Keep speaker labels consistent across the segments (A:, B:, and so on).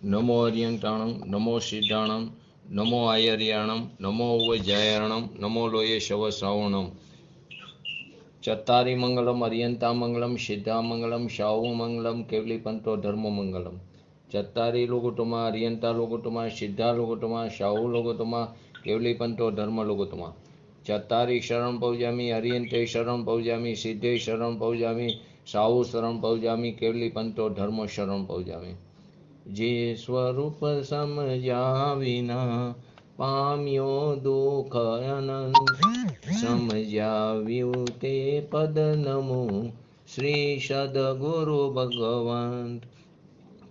A: नमो अर्यंताणं नमो सिद्धाणं नमो आयर्याणं नमो वैजायरणं नमो लोये शव श्रावणं चत्तारी मंगलम अर्यंता मंगलम सिद्धा मंगलम शाहु मंगलम केवली पंतो धर्म मंगलम चत्तारी लोगोत्तमा अर्यंता लोगोत्तमा सिद्धा लोगोत्तमा शाहु लोगोत्तमा केवली पंतो धर्म लोगोत्तमा चत्तारी शरण पौजामी अर्यंते शरण पौजामी सिद्धे शरण पौजामी शाहु शरण पौजामी केवली पंतो धर्म शरण पौजामी जे स्वरूप समझ्या विना पाम्यो દુઃખ અનંત સમજાવ્યું તે પદ નમો શ્રી સદગુરુ ભગવંત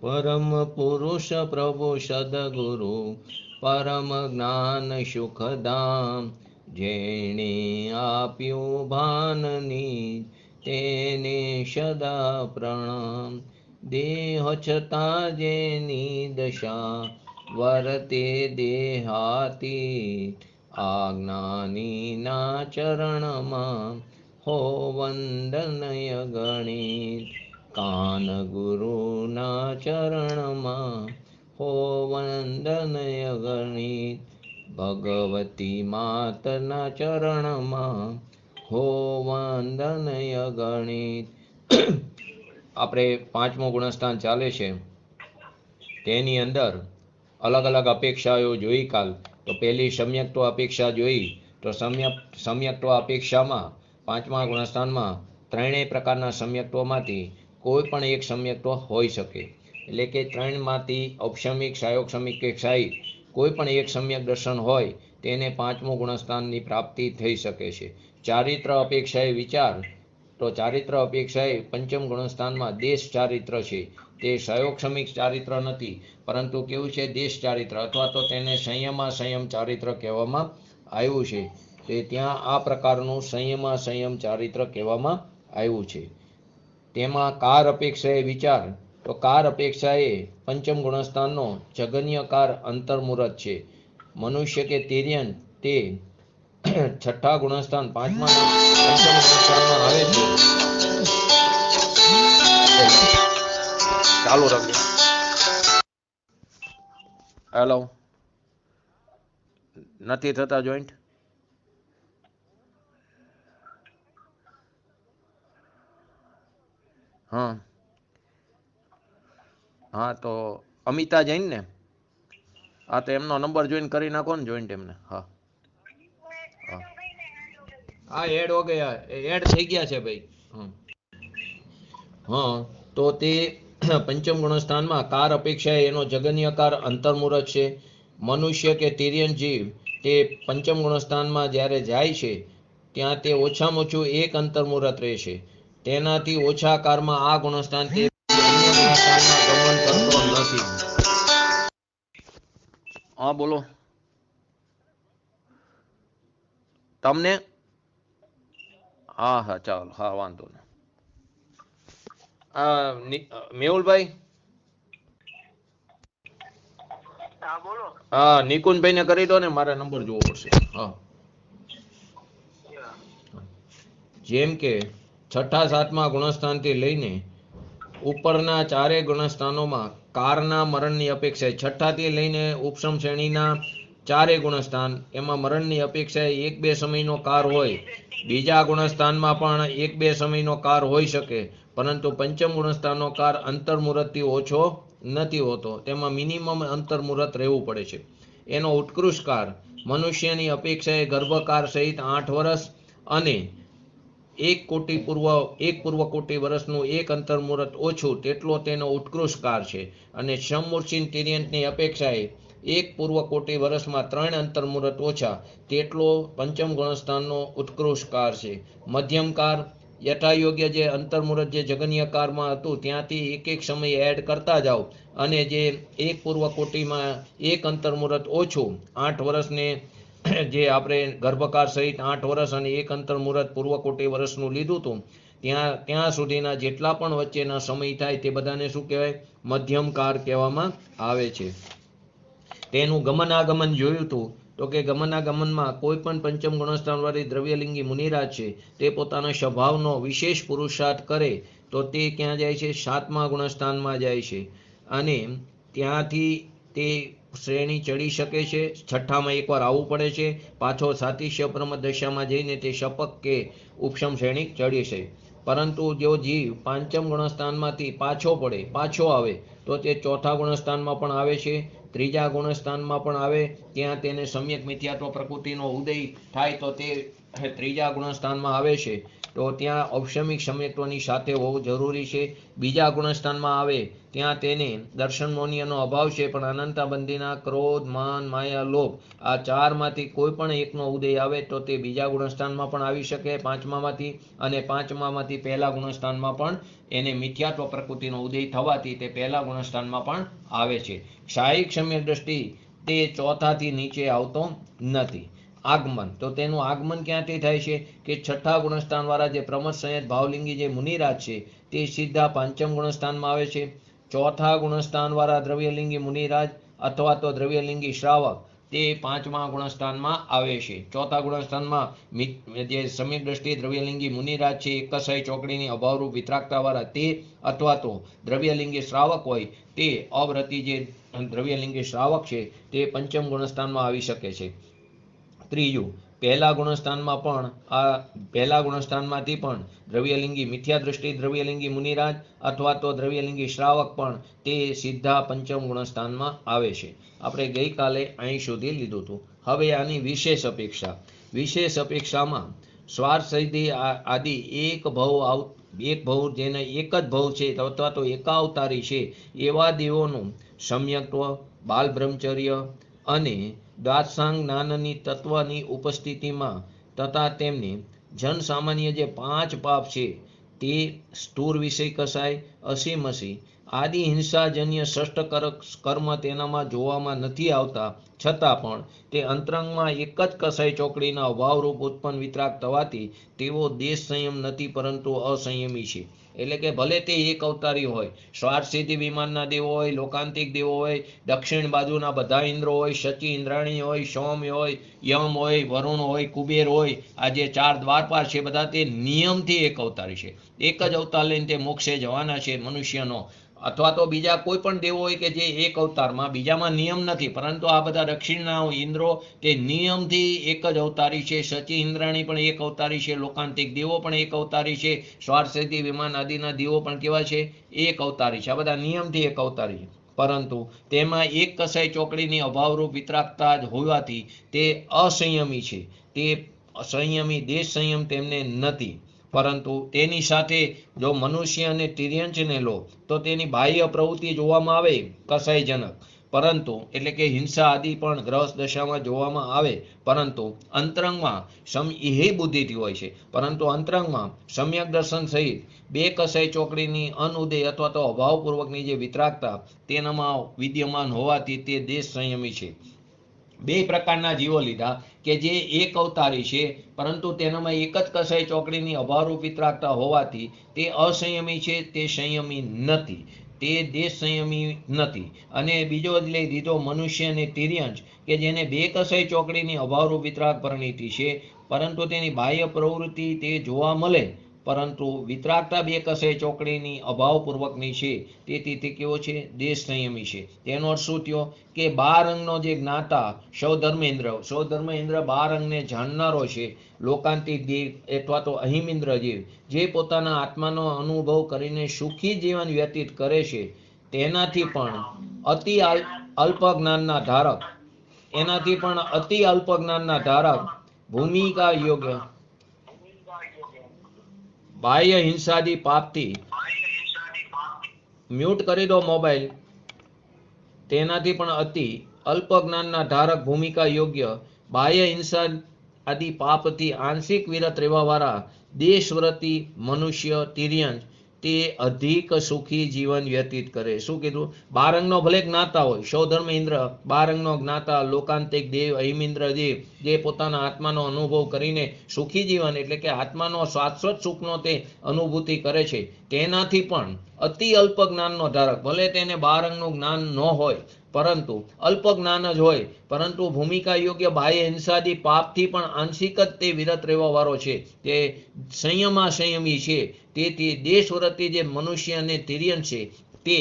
A: પરમ પુરુષ પ્રભુ સદગુરુ પરમ જ્ઞાન સુખધામ જેણે આપ્યું ભાનની તેને સદા પ્રણામ દેહ છતાં જેની દશા વર્તે દેહાતી આજ્ઞાનીના ચરણમાં હો વંદનય ગણિત કાન ગુરુના ચરણમાં હો વંદનય ગણિત ભગવતી માતના ચરણમાં હો વંદનય ગણિત આપણે પાંચમો ગુણસ્થાન ચાલે છે તેની અંદર અલગ અલગ અપેક્ષાઓ જોઈ કાલ તો પહેલી સમ્યક્ત્વ અપેક્ષા જોઈ તો સમ્યક્ત્વ અપેક્ષામાં પાંચમા ગુણસ્થાનમાં ત્રણેય પ્રકારના સમ્યક્ત્વમાંથી કોઈ પણ એક સમ્યક્ત્વ હોઈ શકે એટલે કે ત્રણમાંથી ઔપસમિક સાયોગસમિક કે ક્ષાયિક કોઈ પણ એક સમ્યક દર્શન હોય તેને પાંચમું ગુણસ્થાનની પ્રાપ્તિ થઈ શકે છે ચારિત્ર અપેક્ષાએ વિચાર તો ચારિત્ર અપેક્ષાએ પંચમ ગુણસ્થાનમાં દેશ ચારિત્ર છે તે સયોગસમિક ચારિત્ર નથી પરંતુ કેવું છે દેશ ચારિત્ર અથવા તો તેને સંયમ ચારિત્ર કહેવામાં આવ્યું છે તે ત્યાં આ પ્રકારનું સંયમ ચારિત્ર કહેવામાં આવ્યું છે તેમાં કાર અપેક્ષાએ વિચાર તો કાર અપેક્ષાએ પંચમ ગુણસ્થાનનો જગન્યકાર અંતર્મુહૂર્ત છે મનુષ્ય કે તિર્યન તે છઠ્ઠા ગુણસ્થાન પંચમ ગુણસ્થાનમાં આવે છે ચાલુ રાખજો હેલો નથી થતા જોઈન્ટ હા હા તો અમિતા જૈન ને હા તો એમનો નંબર જોઈન કરી નાખો ને જોઈન્ટ એમને હા હા એડ હો ગયા એડ થઈ ગયા છે ભાઈ હા તો તે પંચમ ગુણસ્થાનમાં કાર અપેક્ષાએ એનો જગન્યકાર અંતર્મુહૂર્ત છે મનુષ્ય કે તિર્યન જીવ તે પંચમ ગુણસ્થાનમાં જ્યારે જાય છે ત્યાં તે ઓછામાં ઓછું એક અંતર્મુહૂર્ત રહેશે તેનાથી ઓછા કારમાં આ ગુણસ્થાન તે અન્ય ગુણસ્થાનમાં ગમન કરતો નથી હા બોલો તમને હા હા ચાલો હા વાંધો નહીં મેહુલભાઈ હા નિકુંજભાઈ ને કરી દો ને મારે નંબર જોવો પડશે હા જેમ કે છઠ્ઠા સાતમા ગુણસ્થાનથી લઈને ઉપરના ચારે ગુણસ્થાનોમાં કારના મરણની અપેક્ષા છઠ્ઠાથી લઈને ઉપસમ શ્રેણીના ચારે ગુણસ્થાન એમાં મરણની અપેક્ષા એક બે સમયનો કાર હોય બીજા ગુણસ્થાનમાં પણ એક બે સમયનો કાર હોઈ શકે પરંતુ પંચમ ગુણસ્થાનનો કાર અંતર્મુહૂર્તથી ઓછો નથી હોતો તેમાં મિનિમમ અંતર્મુહૂર્ત રહેવું પડે છે એનો ઉત્કૃષ્ટ કાર મનુષ્યની અપેક્ષાએ ગર્ભકાર સહિત 8 વર્ષ અને એક પૂર્વ કોટી વર્ષનું એક અંતર્મુહૂર્ત ઓછું તેટલો તેનો ઉત્કૃષ્ટ કાર છે અને સમમૂર્છિત તિર્યંતની અપેક્ષાએ એક પૂર્વ કોટી વર્ષમાં 3 અંતર્મુહૂર્ત ઓછા તેટલો પંચમ ગુણસ્થાનનો ઉત્કૃષ્ટ કાર છે મધ્યમ કાર યથાયોગ્ય જે અંતર્મુહૂર્ત જે જગન્ય કારમાં હતું ત્યાંથી એક સમય એડ કરતા જાઓ અને જે એક પૂર્વ કોટીમાં એક અંતર્મુહૂર્ત ઓછું 8 વર્ષને જે આપણે ગર્ભકાર સહિત 8 વર્ષ અને એક અંતર્મુહૂર્ત પૂર્વ કોટી વર્ષનું લીધું હતું ત્યાં સુધીના જેટલા પણ વચ્ચેના સમય થાય તે બધાને શું કહેવાય મધ્યમ કાર કહેવામાં આવે છે તેનું ગમનાગમન જોયું હતું તો કે ગમનાગમનમાં કોઈ પણ પંચમ ગુણસ્થાનવાળી દ્રવ્યલિંગી મુનિરાજ છે તે પોતાના સ્વભાવનો વિશેષ પુરુષાર્થ કરે તો તે ક્યાં જાય છે સાતમા ગુણસ્થાનમાં જાય છે અને ત્યાંથી તે શ્રેણી ચડી શકે છે, છઠ્ઠામાં એકવાર આવવું પડે છે, પાછો સાતિશ્ય બ્રહ્મ દશામાં જઈને તે શપક કે ઉપશમ શ્રેણી ચડી છે. પરંતુ જો જીવ પાંચમ ગુણસ્થાનમાંથી પાછો આવે તો તે ચોથા ગુણસ્થાનમાં પણ આવે છે, ત્રીજા ગુણસ્થાનમાં પણ આવે. ત્યાં તેને સમ્યક મિથ્યાત્વ પ્રકૃતિનો ઉદય થાય તો તે ત્રીજા ગુણસ્થાનમાં આવે છે. તો ત્યાં ઔપશમિક સમ્યક્ત્વની સાથે હોવું જરૂરી છે. બીજા ગુણસ્થાનમાં આવે ત્યાં તેને દર્શન મૌન્યનો અભાવ છે, પણ અનંતાબંધીના ક્રોધ, માન, માયા, લોભ આ ચારમાંથી કોઈ પણ એકનો ઉદય આવે તો તે બીજા ગુણસ્થાનમાં પણ આવી શકે પાંચમામાંથી, અને પાંચમામાંથી પહેલા ગુણસ્થાનમાં પણ એને મિથ્યાત્વ પ્રકૃતિનો ઉદય થવાથી તે પહેલા ગુણસ્થાનમાં પણ આવે છે. ક્ષાયિક સમ્યક દ્રષ્ટિ તે ચોથાથી નીચે આવતો નથી. આગમન, તો તેનું આગમન ક્યાંથી થાય છે કે છઠ્ઠા ગુણસ્થાન વાળા જે પ્રમથ સંયત ભાવલિંગી જે મુનિરાજ છે તે સીધા પાંચમ ગુણસ્થાનમાં આવે છે. ચોથા ગુણસ્થાન વાળા દ્રવ્યલિંગી મુનિરાજ અથવા તો દ્રવ્યલિંગી શ્રાવક તે પાંચમા ગુણસ્થાનમાં આવે છે. ચોથા ગુણસ્થાનમાં જે સમ્યક દ્રષ્ટિ દ્રવ્યલિંગી મુનિરાજ છે, એક કસાઈ ચોકડીની અભાવરૂપ વિતરાગતા વાળા તે, અથવા તો દ્રવ્યલિંગી શ્રાવક હોય તે અવ્રતી જે દ્રવ્યલિંગી શ્રાવક છે તે પંચમ ગુણસ્થાનમાં આવી શકે છે. ત્રીજું, પહેલા ગુણસ્થાનમાંથી પણ દ્રવ્યલિંગી મિથ્યા દ્રષ્ટિ દ્રવ્યલિંગી મુનિરાજ અથવા તો દ્રવ્યલિંગી શ્રાવક પણ તે સીધા પંચમ ગુણસ્થાનમાં આવે છે. આપણે ગઈકાલે અહીં સુધી લીધું હતું. હવે આની વિશેષ અપેક્ષામાં સ્વાર્થ સિદ્ધિ આદિ એક ભવ જેને એક જ ભવ છે અથવા તો એકાવતારી છે એવા દેવોનું સમ્યક્ત્વ, બાલ બ્રહ્મચર્ય અને દ્વાદશાંગ જ્ઞાનની તત્વની ઉપસ્થિતિમાં તથા તેમની જનસામાન્ય જે 5 પાપ છે તે સ્થૂળ વિષય કસાય, અસીમસી આદિ હિંસાજન્ય ષષ્ઠ કર્મ તેનામાં જોવામાં નથી આવતા, છતાં પણ તે અંતરંગમાં એક જ કસાય ચોકડીના અભાવરૂપ ઉત્પન્ન વિતરાગ થવાથી તેઓ દેશ સંયમ નથી પરંતુ અસંયમી છે. એટલે કે ભલે તે એક અવતારી હોય, સ્વાર્થ સિદ્ધિ વિમાનના દેવો હોય, લોકાંતિક દેવો હોય, દક્ષિણ બાજુના બધા ઇન્દ્રો હોય, શચી ઇન્દ્રાણી હોય, સોમ હોય, યમ હોય, વરુણ હોય, કુબેર હોય, આ જે 4 દ્વારપાલ છે બધા તે નિયમથી એક અવતારી છે. એક જ અવતાર લઈને તે મોક્ષે જવાના છે મનુષ્યનો, અથવા તો બીજા કોઈ પણ દેવો હોય કે જે એક અવતારમાં, બીજામાં નિયમ નથી, પરંતુ આ બધા દક્ષિણના ઇન્દ્રો તે નિયમથી એક જ અવતારી છે. શચી ઇન્દ્રાણી પણ એક અવતારી છે, લોકાંતિક દેવો પણ એક અવતારી છે, સ્વાર્થ સિદ્ધિ વિમાન આદિના દેવો પણ કેવા છે? એક અવતારી છે. આ બધા નિયમથી એક અવતારી છે, પરંતુ તેમાં એક કસાઈ ચોકડીની અભાવરૂપ વિતરાગતા જ હોવાથી તે અસંયમી છે. તે સંયમી દેશ સંયમ તેમને નથી. પરંતુ તેની સાથે જો મનુષ્ય અને તિર્યંચને લો તો તેની બાહ્ય પ્રવૃત્તિ જોવામાં આવે કસાઈજનક, પરંતુ એટલે કે હિંસા આદિ પણ ગ્રહસ્થ દશામાં જોવામાં આવે, પરંતુ અંતરંગમાં એ બુદ્ધિથી હોય છે, પરંતુ અંતરંગમાં સમ્યક દર્શન સહિત 2 કસાઈ ચોકડીની અનુદય અથવા તો અભાવપૂર્વકની જે વિતરાગતા તેનામાં વિદ્યમાન હોવાથી તે દેશ સંયમી છે. 2 પ્રકારના જીવો લીધા કે જે એક અવતારી છે, પરંતુ તેનામાં એક જ કસાઈ ચોકડીની અભાવરૂપ વિતરાગતા હોવાથી તે અસંયમી છે, તે સંયમી નથી, તે દેશ સંયમી નથી. અને બીજો જ લઈ દીધો મનુષ્ય અને તિર્યંચ કે જેને 2 કસાઈ ચોકડીની અભાવરૂપ વિતરાગ પરિણીતિ છે, પરંતુ તેની બાહ્ય પ્રવૃત્તિ તે જોવા મળે, પરંતુ વિતરાગતા 2 કસાઈ ચોકડીની અભાવપૂર્વકની છે, તેથી તે કેવો છે? દેશ સંયમી છે. તેનો અર્થ શું થયો કે 12 અંગનો જે જ્ઞાતા સૌધર્મેન્દ્ર 12 અંગને જાણનારો છે, લોકાંતિક દેવ અથવા તો અહિમિન્દ્ર જીવ જે પોતાના આત્માનો અનુભવ કરીને સુખી જીવન વ્યતીત કરે છે, તેનાથી પણ અતિ અલ્પ જ્ઞાનના ધારક ભૂમિકા યોગ્ય બાહ્ય હિંસાદી પાપથી મ્યુટ કરી દો મોબાઈલ. તેનાથી પણ અતિ અલ્પ જ્ઞાનના ધારક ભૂમિકા યોગ્ય બાહ્ય હિંસા આદિ પાપથી આંશિક વિરત રહેવાવાળા દેશવ્રતી મનુષ્ય તિર્યંચ તે અધિક સુખી જીવન વ્યતીત કરે. શું કીધું? 12 અંગનો ભલે જ્ઞાતા હોય, સૌધર્મ ઇન્દ્ર 12 અંગનો જ્ઞાતા લોકાંતિક દેવ અહિમિન્દ્ર દેવ જે પોતાના આત્માનો અનુભવ કરીને સુખી જીવન એટલે કે આત્માનો શાશ્વત સુખનો તે અનુભૂતિ કરે છે, તેનાથી પણ અતિ અલ્પ જ્ઞાનનો ધારક, ભલે તેને 12 અંગનું જ્ઞાન ન હોય, પરંતુ અલ્પ જ્ઞાન જ હોય, પરંતુ ભૂમિકા યોગ્ય બાહ્ય હિંસાદી પાપથી પણ આંશિક જ તે વિરત રહેવા વાળો છે, તે સંયમી છે. તેથી દેશવ્રતી જે મનુષ્ય અને તિર્યન છે તે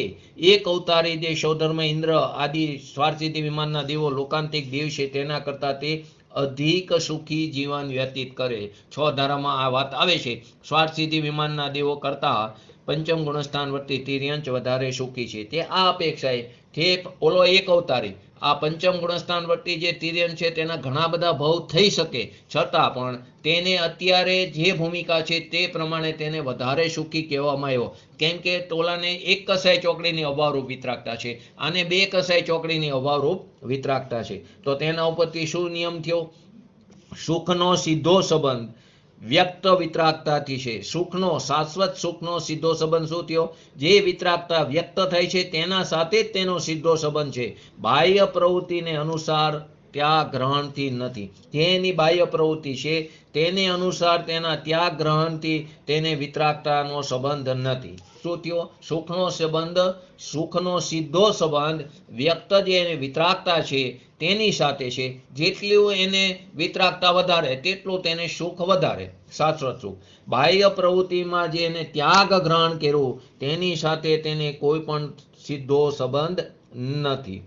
A: એક અવતારી દે સૌધર્મ ઇન્દ્ર આદિ સ્વાર્થસિદ્ધિ વિમાનના દેવો લોકાંતિક દેવ છે તેના કરતાં તે અધિક સુખી જીવન વ્યતીત કરે. 6 ધારામાં આ વાત આવે છે. સ્વાર્થસિદ્ધિ વિમાનના દેવો કરતાં પંચમ ગુણસ્થાનવર્તી તિર્યંચ વધારે સુખી છે. તે આ અપેક્ષાએ તે ઓલો એક અવતારી આ પંચમ ગુણસ્થાનવર્તી જે તિર્યંચ છે તેના ઘણા બધા ભવ થઈ શકે, છતાં પણ તેને અત્યારે જે ભૂમિકા છે તે પ્રમાણે તેને વધારે સુખી કહેવામાં આવ્યો. કેમ કે ટોલાને એક કસાઈ ચોકડીની અભાવરૂપ વિતરાગતા છે, આને 2 કસાઈ ચોકડીની અભાવરૂપ વિતરાગતા છે. તો તેના ઉપરથી શું નિયમ થયો? સુખનો સીધો સંબંધ વ્યક્ત વિતરાગતાથી છે. સુખનો, શાશ્વત સુખનો સીધો સંબંધ શું થયો? જે વિતરાગતા વ્યક્ત થાય છે તેના સાથે જ તેનો સીધો સંબંધ છે. બાહ્ય પ્રવૃત્તિને અનુસાર ત્યાગ ગ્રહણથી નથી. તેની બાહ્ય પ્રવૃત્તિ છે તેને અનુસાર તેના ત્યાગ ગ્રહણથી તેને વિતરાગતાનો સંબંધ નથી. શું થયો? સુખનો સંબંધ, સુખનો સીધો સંબંધ વ્યક્ત જે એને વિતરાગતા છે તેની સાથે છે. જેટલું એને વિતરાગતા વધારે તેટલું તેને સુખ વધારે, શાશ્વત સુખ. બાહ્ય પ્રવૃત્તિમાં જે એને ત્યાગ ગ્રહણ કર્યું તેની સાથે તેને કોઈ પણ સીધો સંબંધ નથી.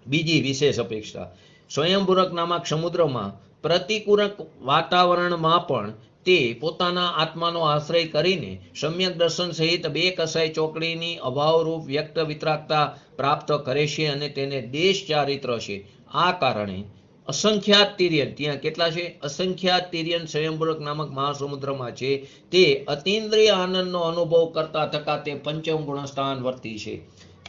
A: બીજી વિશેષ અપેક્ષા, સ્વયંપૂરક નામક સમુદ્રમાં પ્રતિકૂળ વાતાવરણમાં પણ તે પોતાના આત્માનો આશ્રય કરીને સમ્યક દર્શન સહિત 2 કસાઈ ચોકડીની અભાવરૂપ વ્યક્ત વિતરાગતા પ્રાપ્ત કરે છે અને તેને દેશ ચારિત્ર છે. આ કારણે અસંખ્યાત તિર્યન, ત્યાં કેટલા છે? અસંખ્યાત તિર્યન સ્વયંપૂરક નામક મહાસમુદ્રમાં છે. તે અતિન્દ્રિય આનંદનો અનુભવ કરતા થતા તે પંચમ ગુણસ્થાન વર્તી છે.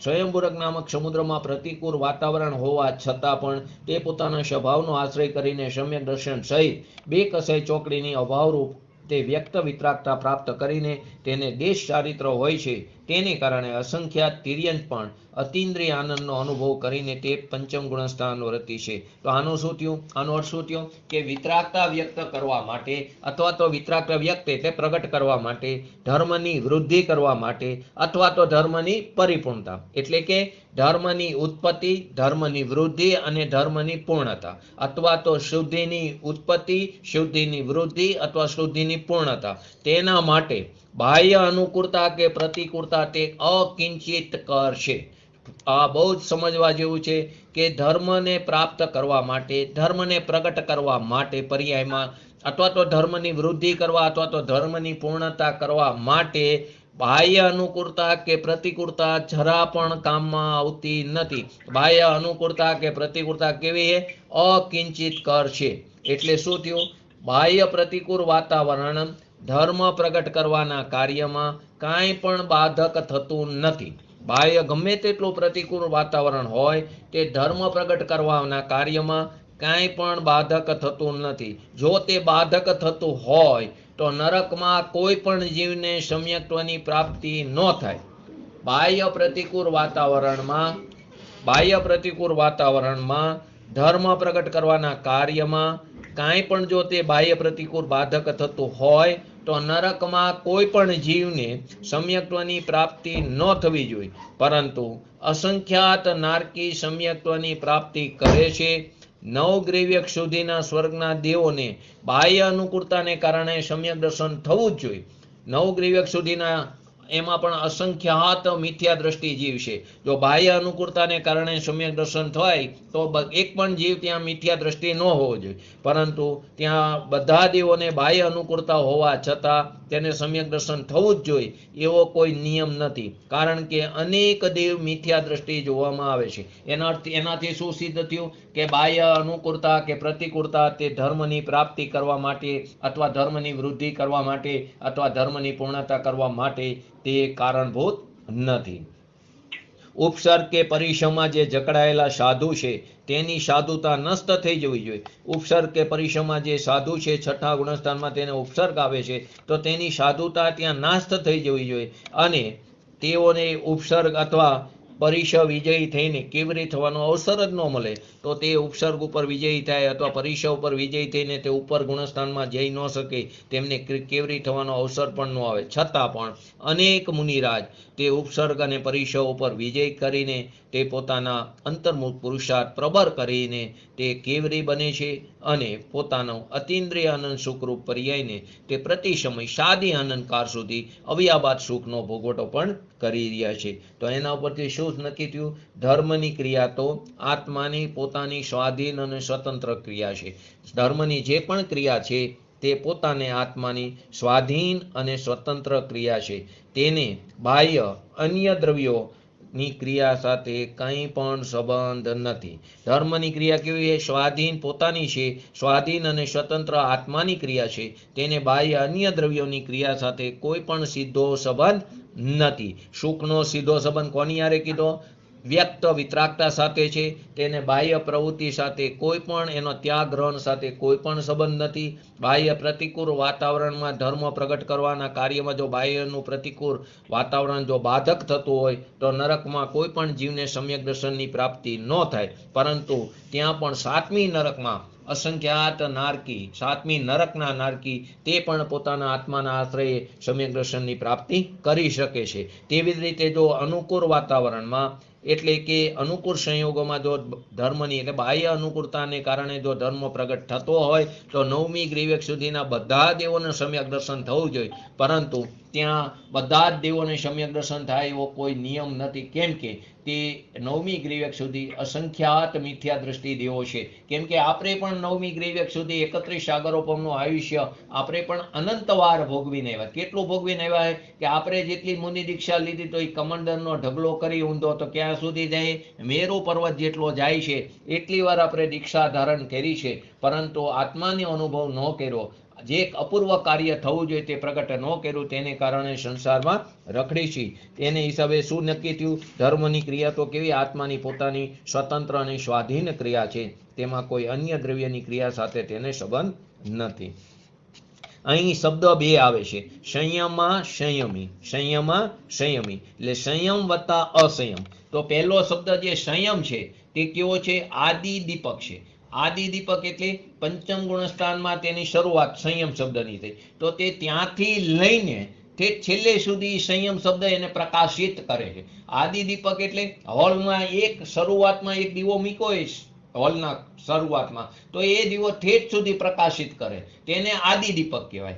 A: સ્વયંપૂરક નામક સમુદ્રમાં પ્રતિકૂળ વાતાવરણ હોવા છતાં પણ તે પોતાના સ્વભાવનો આશ્રય કરીને સમ્યક દર્શન સહિત 2 કસાઈ ચોકડીની અભાવરૂપ તે વ્યક્ત વિતરાગતા પ્રાપ્ત કરીને તેને દેશ ચારિત્ર હોય છે. તેને કારણે અસંખ્યાત તિર્યન પણ અતિન્દ્રિય આનંદનો અનુભવ કરીને તે પંચમ ગુણસ્થાન વર્તી છે. તો આનું શું થયું? આનો અર્થ શું થયો? કે વિતરાગતા વ્યક્ત કરવા માટે અથવા તો વિતરાગતા વ્યક્ત એટલે પ્રગટ કરવા માટે, ધર્મની વૃદ્ધિ કરવા માટે અથવા તો ધર્મની પરિપૂર્ણતા એટલે કે ધર્મની ઉત્પત્તિ, ધર્મની વૃદ્ધિ અને ધર્મની પૂર્ણતા, અથવા તો શુદ્ધિની ઉત્પત્તિ, શુદ્ધિની વૃદ્ધિ અથવા શુદ્ધિની પૂર્ણતા, તેના માટે બાહ્ય અનુકૂળતા કે પ્રતિકૂળતા તે અકિંચિત કરશે. આ બહુ જ સમજવા જેવું છે કે ધર્મને પ્રાપ્ત કરવા માટે, ધર્મને પ્રગટ કરવા માટે પર્યાયમાં, અથવા તો ધર્મની વૃદ્ધિ કરવા અથવા તો ધર્મની પૂર્ણતા કરવા માટે બાહ્ય અનુકૂળતા કે પ્રતિકૂળતા જરા પણ કામમાં આવતી નથી. બાહ્ય અનુકૂળતા કે પ્રતિકૂળતા કેવી છે? અકિંચિત કર છે. એટલે શું થયું? બાહ્ય પ્રતિકૂળ વાતાવરણ ધર્મ પ્રગટ કરવાના કાર્યમાં કાંઈ પણ બાધક થતું નથી. બાહ્ય ગમે તેટલું પ્રતિકૂળ વાતાવરણ હોય તે ધર્મ પ્રગટ કરવાના કાર્યમાં કાંઈ પણ બાધક થતું નથી. જો તે બાધક થતું હોય તો નરકમાં કોઈ પણ જીવને સમ્યક્ત્વની પ્રાપ્તિ ન થાય. બાહ્ય પ્રતિકૂળ વાતાવરણમાં ધર્મ પ્રગટ કરવાના કાર્યમાં કાંઈ પણ જો તે બાહ્ય પ્રતિકૂળ બાધક થતું હોય તો નરકમાં કોઈ પણ જીવને સમ્યક્ત્વની પ્રાપ્તિ ન થવી જોઈએ. પરંતુ અસંખ્યાત નારકી સમ્યક્ત્વની પ્રાપ્તિ કરે છે. 9 ગ્રીવ્યક સુધીના સ્વર્ગના દેવોને બાહ્ય અનુકૂળતાને કારણે સમ્યક દર્શન થવું જ જોઈએ. 9 ગ્રીવ્યક સુધીના એમાં પણ અસંખ્યાત મિથ્યા દ્રષ્ટિ જીવ છે. જો બાહ્ય અનુકૂળતાને કારણે સમ્યક દર્શન થાય તો એક પણ જીવ ત્યાં મિથ્યા દ્રષ્ટિ ન હોવો જોઈએ. પરંતુ ત્યાં બધા દેવોને બાહ્ય અનુકૂળતા હોવા છતાં તેને સમ્યક દર્શન થવું જ જોઈએ એવો કોઈ નિયમ નથી. કારણ કે અનેક દેવ મિથ્યા દ્રષ્ટિ જોવામાં આવે છે. એનાથી શું સિદ્ધ થયું? કે બાહ્ય અનુકૂળતા કે પ્રતિકૂળતા તે ધર્મની પ્રાપ્તિ કરવા માટે અથવા ધર્મની વૃદ્ધિ કરવા માટે અથવા ધર્મની પૂર્ણતા કરવા માટે તે કારણભૂત નથી. ઉપસર્ગ કે પરિસરમાં જે જકડાયેલા સાધુ છે તેની સાધુતા નષ્ટ થઈ જવી જોઈએ. ઉપસર્ગ કે પરિસરમાં જે સાધુ છે, 6ઠા ગુણસ્થાનમાં તેને ઉપસર્ગ આવે છે, તો તેની સાધુતા ત્યાં નાશ થઈ જવી જોઈએ અને તેઓને ઉપસર્ગ અથવા પરિષ વિજયી થઈને કેવરી થવાનો અવસર જ ન મળે તો તે ઉપસર્ગ ઉપર વિજયી થાય અથવા પરિષ ઉપર વિજયી થઈને તે ઉપર ગુણસ્થાનમાં જઈ ન શકે, તેમને કેવરી થવાનો અવસર પણ ન આવે. છતાં પણ અનેક મુનિરાજ તે ઉપસર્ગ અને પરિષ ઉપર વિજય કરીને તે પોતાના અંતર્મુખ પુરુષાર્થ પ્રબળ કરીને તે કેવરી બને છે અને પોતાનો અતિન્દ્રિય આનંદ સુખરૂપ પર્યાયને તે પ્રતિ સમય સાદી આનંદકાર સુધી અવ્યાબાદ સુખનો ભોગવટો પણ કરી રહ્યા છે. તો એના ઉપરથી શું નક્કી થયું? ધર્મની ક્રિયા તો આત્માની પોતાની સ્વાધીન અને સ્વતંત્ર ક્રિયા છે. ધર્મની જે પણ ક્રિયા છે તે પોતાને આત્માની સ્વાધીન અને સ્વતંત્ર ક્રિયા છે. તેને બાહ્ય અન્ય દ્રવ્યોની ક્રિયા સાથે કંઈ પણ સંબંધ નથી. ધર્મની ક્રિયા કેવી છે? સ્વાધીન પોતાની છે, સ્વાધીન અને સ્વતંત્ર આત્માની ક્રિયા છે. તેને બાહ્ય અન્ય દ્રવ્યોની ક્રિયા સાથે કોઈ પણ સીધો સંબંધ નથી. સુખનો સીધો સંબંધ કોની હારે કીધો? વ્યક્ત વિતરાગતા સાથે છે. તેને બાહ્ય પ્રવૃત્તિ સાથે કોઈ પણ એનો ત્યાગ ગ્રહણ સાથે કોઈ પણ સંબંધ નથી. બાહ્ય પ્રતિકૂળ વાતાવરણમાં ધર્મ પ્રગટ કરવાના કાર્યમાં જો બાહ્યનું પ્રતિકૂળ વાતાવરણ જો બાધક થતું હોય તો નરકમાં કોઈ પણ જીવને સમ્યક દર્શનની પ્રાપ્તિ ન થાય. પરંતુ ત્યાં પણ સાતમી નરકમાં અસંખ્યાત નારકી, સાતમી નરકના નારકી તે પણ પોતાના આત્માના આશ્રયે સમ્યક દર્શનની પ્રાપ્તિ કરી શકે છે. તેવી જ રીતે જો અનુકૂળ વાતાવરણમાં એટલે કે અનુકૂળ સંયોગોમાં જો ધર્મની એટલે બાહ્ય અનુકૂળતાને કારણે જો ધર્મ પ્રગટ થતો હોય તો 9મી ગ્રીવેક સુધીના બધા દેવોને સમ્યક દર્શન થવું જોઈએ. પરંતુ ત્યાં બધા જ દેવોને સમ્યક દર્શન થાય એવો કોઈ નિયમ નથી. કેમ કે તે 9મી ગ્રીવેક સુધી અસંખ્યાત મિથ્યા દ્રષ્ટિ દેવો છે. કેમ કે આપણે પણ 9મી ગ્રીવેક સુધી 31 સાગરોપમનું આયુષ્ય આપણે પણ અનંતવાર ભોગવીને આવ્યા. કેટલું ભોગવીને આવ્યા કે આપણે જેટલી મુનિ દીક્ષા લીધી તો એ કમંડરનો ઢગલો કરી ઊંધો તો ક્યાં સુધી જાય? મેરુ પર્વત જેટલો જાય છે. એટલી વાર આપણે દીક્ષા ધારણ કરી છે, પરંતુ આત્માનો અનુભવ ન કર્યો. જે અપૂર્વ કાર્ય થવું જોઈએ તે પ્રગટ ન કર્યું, તેને કારણે સંસારમાં રખડી છે. તેને હિસાબે શું નક્કી થયું? ધર્મની ક્રિયા તો કેવી? આત્માની પોતાની સ્વતંત્ર અને સ્વાધીન ક્રિયા છે. તેમાં કોઈ અન્ય દ્રવ્યની ક્રિયા સાથે તેને સંબંધ નથી. અહીં શબ્દ બે આવે છે, સંયમા સંયમી. સંયમા સંયમી એટલે સંયમ વત્તા અસંયમ. તો પહેલો શબ્દ જે સંયમ છે તે કેવો છે? આદિ દીપક છે. આદિ દીપક એટલે પંચમ ગુણસ્થાનમાં તેની શરૂઆત સંયમ શબ્દની થઈ. તો તે ત્યાંથી લઈને તે છેલ્લે સુધી સંયમ શબ્દ એને પ્રકાશિત કરે છે. આદિ દીપક એટલે હોલમાં એક શરૂઆતમાં એક દીવો મૂક્યો હોય હોલના શરૂઆતમાં, તો એ દીવો ઠેઠ સુધી પ્રકાશિત કરે, તેને આદિ દીપક કહેવાય.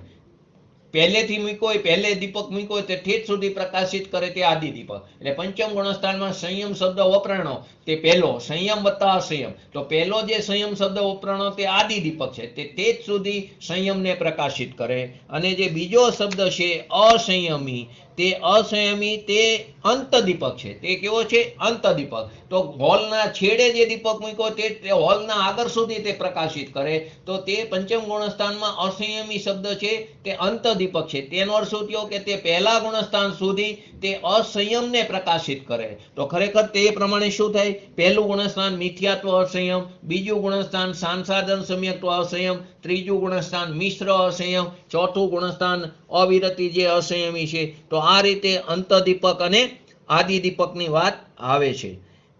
A: પહેલેથી મૂક્યો હોય, પહેલે દીપક મૂક્યો હોય તે ઠેઠ સુધી પ્રકાશિત કરે તે આદિ દીપક. એટલે પંચમ ગુણસ્થાનમાં સંયમ શબ્દ વપરાણો તે પહેલો સંયમ વત્તા અસંયમ. તો પહેલો જે સંયમ શબ્દ વપરાણો તે આદિ દીપક છે, તે ઠેઠ સુધી સંયમને પ્રકાશિત કરે. અને જે બીજો શબ્દ છે અસંયમી, તે અસંયમી તે અંત દીપક છે. તે કેવો છે? અંત દીપક. તો હોલના છેડે જે દીપક મૂક્યો તે હોલના આગળ સુધી તે પ્રકાશિત કરે. તો તે પંચમ ગુણસ્થાનમાં અસંયમી શબ્દ છે તે અંત દીપક છે. તેનો અર્થ શું થયો? કે તે પહેલા ગુણસ્થાન સુધી તે અસંયમને પ્રકાશિત કરે. તો ખરેખર તે પ્રમાણે શું થાય? પહેલું ગુણસ્થાન મિથ્યાત્વ અસંયમ, બીજું ગુણસ્થાન સાંસાધન સમ્યક્ત્વ અસંયમ, ત્રીજું ગુણસ્થાન મિશ્ર અસંયમ, ચોથું ગુણસ્થાન અવિરતિ જે અસંયમી છે. તો આ રીતે અંતદીપક અને આદિ દીપકની વાત આવે છે.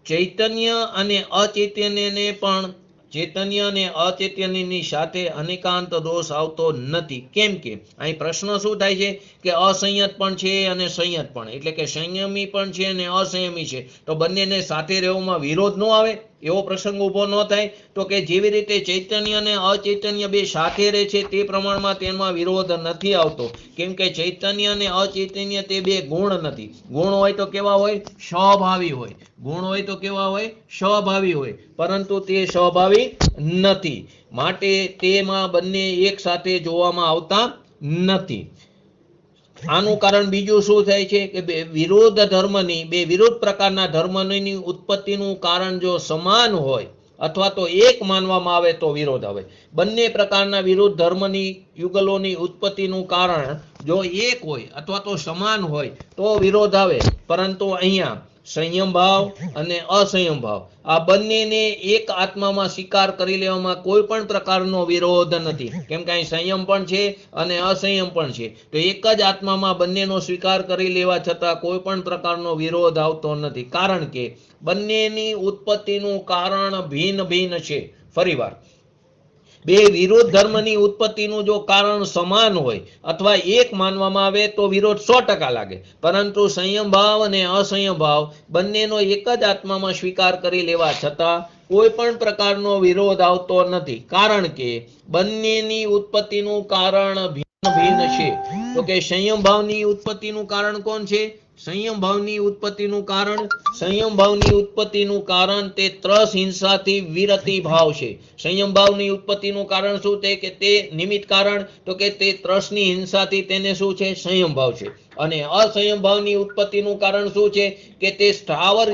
A: ચૈતન્ય અને અચૈતન્યને પણ ચૈતન્ય અને અચૈતન્યની સાથે અનેકાંત દોષ આવતો નથી. કેમ કે અહીં પ્રશ્ન શું થાય છે કે અસંયત પણ છે અને સંયત પણ, એટલે કે સંયમી પણ છે અને અસંયમી છે. તો બંનેને સાથે રહેવામાં વિરોધ ન આવે? એવો પ્રસંગ ઊભો ન થાય? તો કે જેવી રીતે ચૈતન્ય અને અચૈતન્ય બે સાથે રહે છે તે પ્રમાણમાં તેમાં વિરોધ નથી આવતો. કેમ કે ચૈતન્ય અને અચૈતન્ય તે બે ગુણ નથી. ગુણ હોય તો કેવા હોય? સ્વભાવી હોય. ગુણ હોય તો કેવા હોય? સ્વભાવી હોય. પરંતુ તે સ્વભાવી નથી, માટે તેમાં બંને એક સાથે જોવામાં આવતા નથી. આનું કારણ બીજું શું થાય છે કે વિરોધ ધર્મની, બે વિરોધ પ્રકારના ધર્મની ઉત્પત્તિનું કારણ જો સમાન હોય અથવા તો એક માનવામાં આવે તો વિરોધ આવે. બંને પ્રકારના વિરોધ ધર્મની યુગલોની ઉત્પત્તિનું કારણ જો એક હોય અથવા તો સમાન હોય તો વિરોધ આવે. પરંતુ અહીંયા સંયમ ભાવ અને અસંયમ ભાવ આ બંનેને એક આત્મામાં સ્વીકાર કરી લેવામાં કોઈ પણ પ્રકારનો વિરોધ નથી, કેમ કે અહીં સંયમ પણ છે અને અસંયમ પણ છે. તો એક જ આત્મામાં બંનેનો સ્વીકાર કરી લેવા છતાં કોઈ પણ પ્રકારનો વિરોધ આવતો નથી, કારણ કે બંનેની ઉત્પત્તિનું કારણ ભિન્ન ભિન્ન છે. ફરીવાર, બે વિરોધ ધર્મની ઉત્પત્તિનું જો કારણ સમાન હોય અથવા એક માનવામાં આવે તો વિરોધ 100% લાગે, પરંતુ સંયમ ભાવ અને અસંયમ ભાવ બંનેનો એક જ આત્મામાં સ્વીકાર કરી લેવા છતાં કોઈ પણ પ્રકારનો વિરોધ આવતો નથી, કારણ કે બંનેની ઉત્પત્તિનું કારણ ભિન્ન ભિન્ન છે. તો કે સંયમ ભાવની ઉત્પત્તિનું કારણ કોણ છે? સંયમ ભાવની ઉત્પત્તિનું કારણ તે ત્રસ હિંસાથી વિરતિ ભાવ છે. સંયમ ભાવની ઉત્પત્તિનું કારણ શું છે કે તે નિમિત્ત કારણ, તો કે તે ત્રસની હિંસાથી તેને શું છે? સંયમ ભાવ છે. અને અસંયમ ભાવની ઉત્પત્તિનું કારણ શું છે કે તે સ્થાવર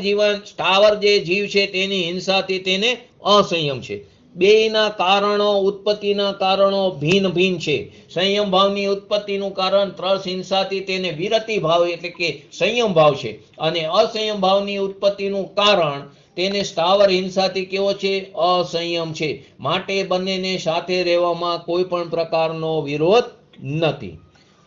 A: જે જીવ છે તેની હિંસાથી તેને અસંયમ છે. બેયના કારણો, ઉત્પત્તિના કારણો ભિન્ન ભિન્ન છે. સંયમ ભાવની ઉત્પત્તિનું કારણ ત્રસ હિંસાથી તેને વિરતિ ભાવ એટલે કે સંયમ ભાવ છે, અને અસંયમ ભાવની ઉત્પત્તિનું કારણ તેને સ્થાવર હિંસાથી કેવો છે? અસંયમ છે. માટે બંનેને સાથે રહેવામાં કોઈ પણ પ્રકારનો વિરોધ નથી.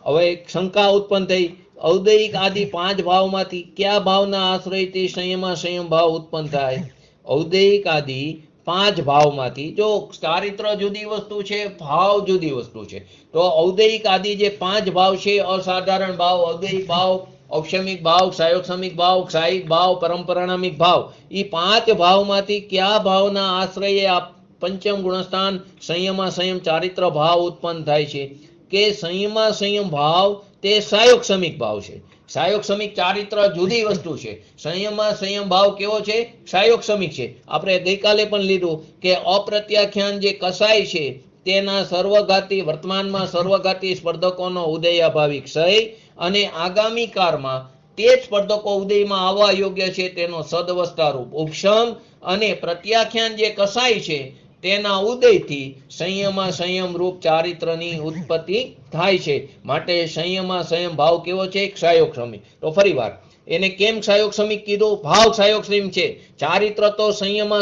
A: હવે શંકા ઉત્પન્ન થઈ, ઔદયિક આદિ 5 ભાવમાંથી કયા ભાવના આશ્રયથી સંયમ ભાવ ઉત્પન્ન થાય? ઔદયિક આદિ 5 ભાવમાંથી, જો ચારિત્ર જુદી વસ્તુ છે, ભાવ જુદી વસ્તુ છે, તો ઔદયિક આદિ જે 5 ભાવ છે, અસાધારણ ભાવ, ઔદયિક ભાવ, ઔપશમિક ભાવ, ક્ષાયોક્ષમિક ભાવ, ક્ષાયિક ભાવ, પરંપરાણામિક ભાવ, એ 5 ભાવમાંથી કયા ભાવના આશ્રયે આ પંચમ ગુણસ્થાન સંયમ ચારિત્ર ભાવ ઉત્પન્ન થાય છે? કે સંયમ ભાવ તે ક્ષાયોક્ષમિક ભાવ છે. ક્ષાયોક્ષમિક ચારિત્ર જુદી વસ્તુ છે. સંયમ ભાવ કેવો છે? ક્ષાયોક્ષમિક છે. આપણે ગઈકાલે પણ લીધું કે અપ્રત્યાખ્યાન જે કસાય છે તેના સર્વઘાતી, વર્તમાનમાં સર્વઘાતી સ્પર્ધકોનો ઉદયાભાવી ક્ષય, અને આગામી કાળમાં તે જ સ્પર્ધકો ઉદયમાં આવવા યોગ્ય છે તેનો સદવસ્તારૂપ ઉપશમ, અને પ્રત્યાખ્યાન જે કસાય છે તેના ઉદયથી સંયમ રૂપ ચારિત્રની ઉત્પત્તિ થાય છે. માટે સંયમ ભાવ કેવો છે? ક્ષાયોક્ષમિક. તો ફરીવાર, એને કેમ ક્ષાયોક્ષમિક કીધું? ભાવ ક્ષાયોક્ષમિક છે, ચારિત્ર તો સંયમ જ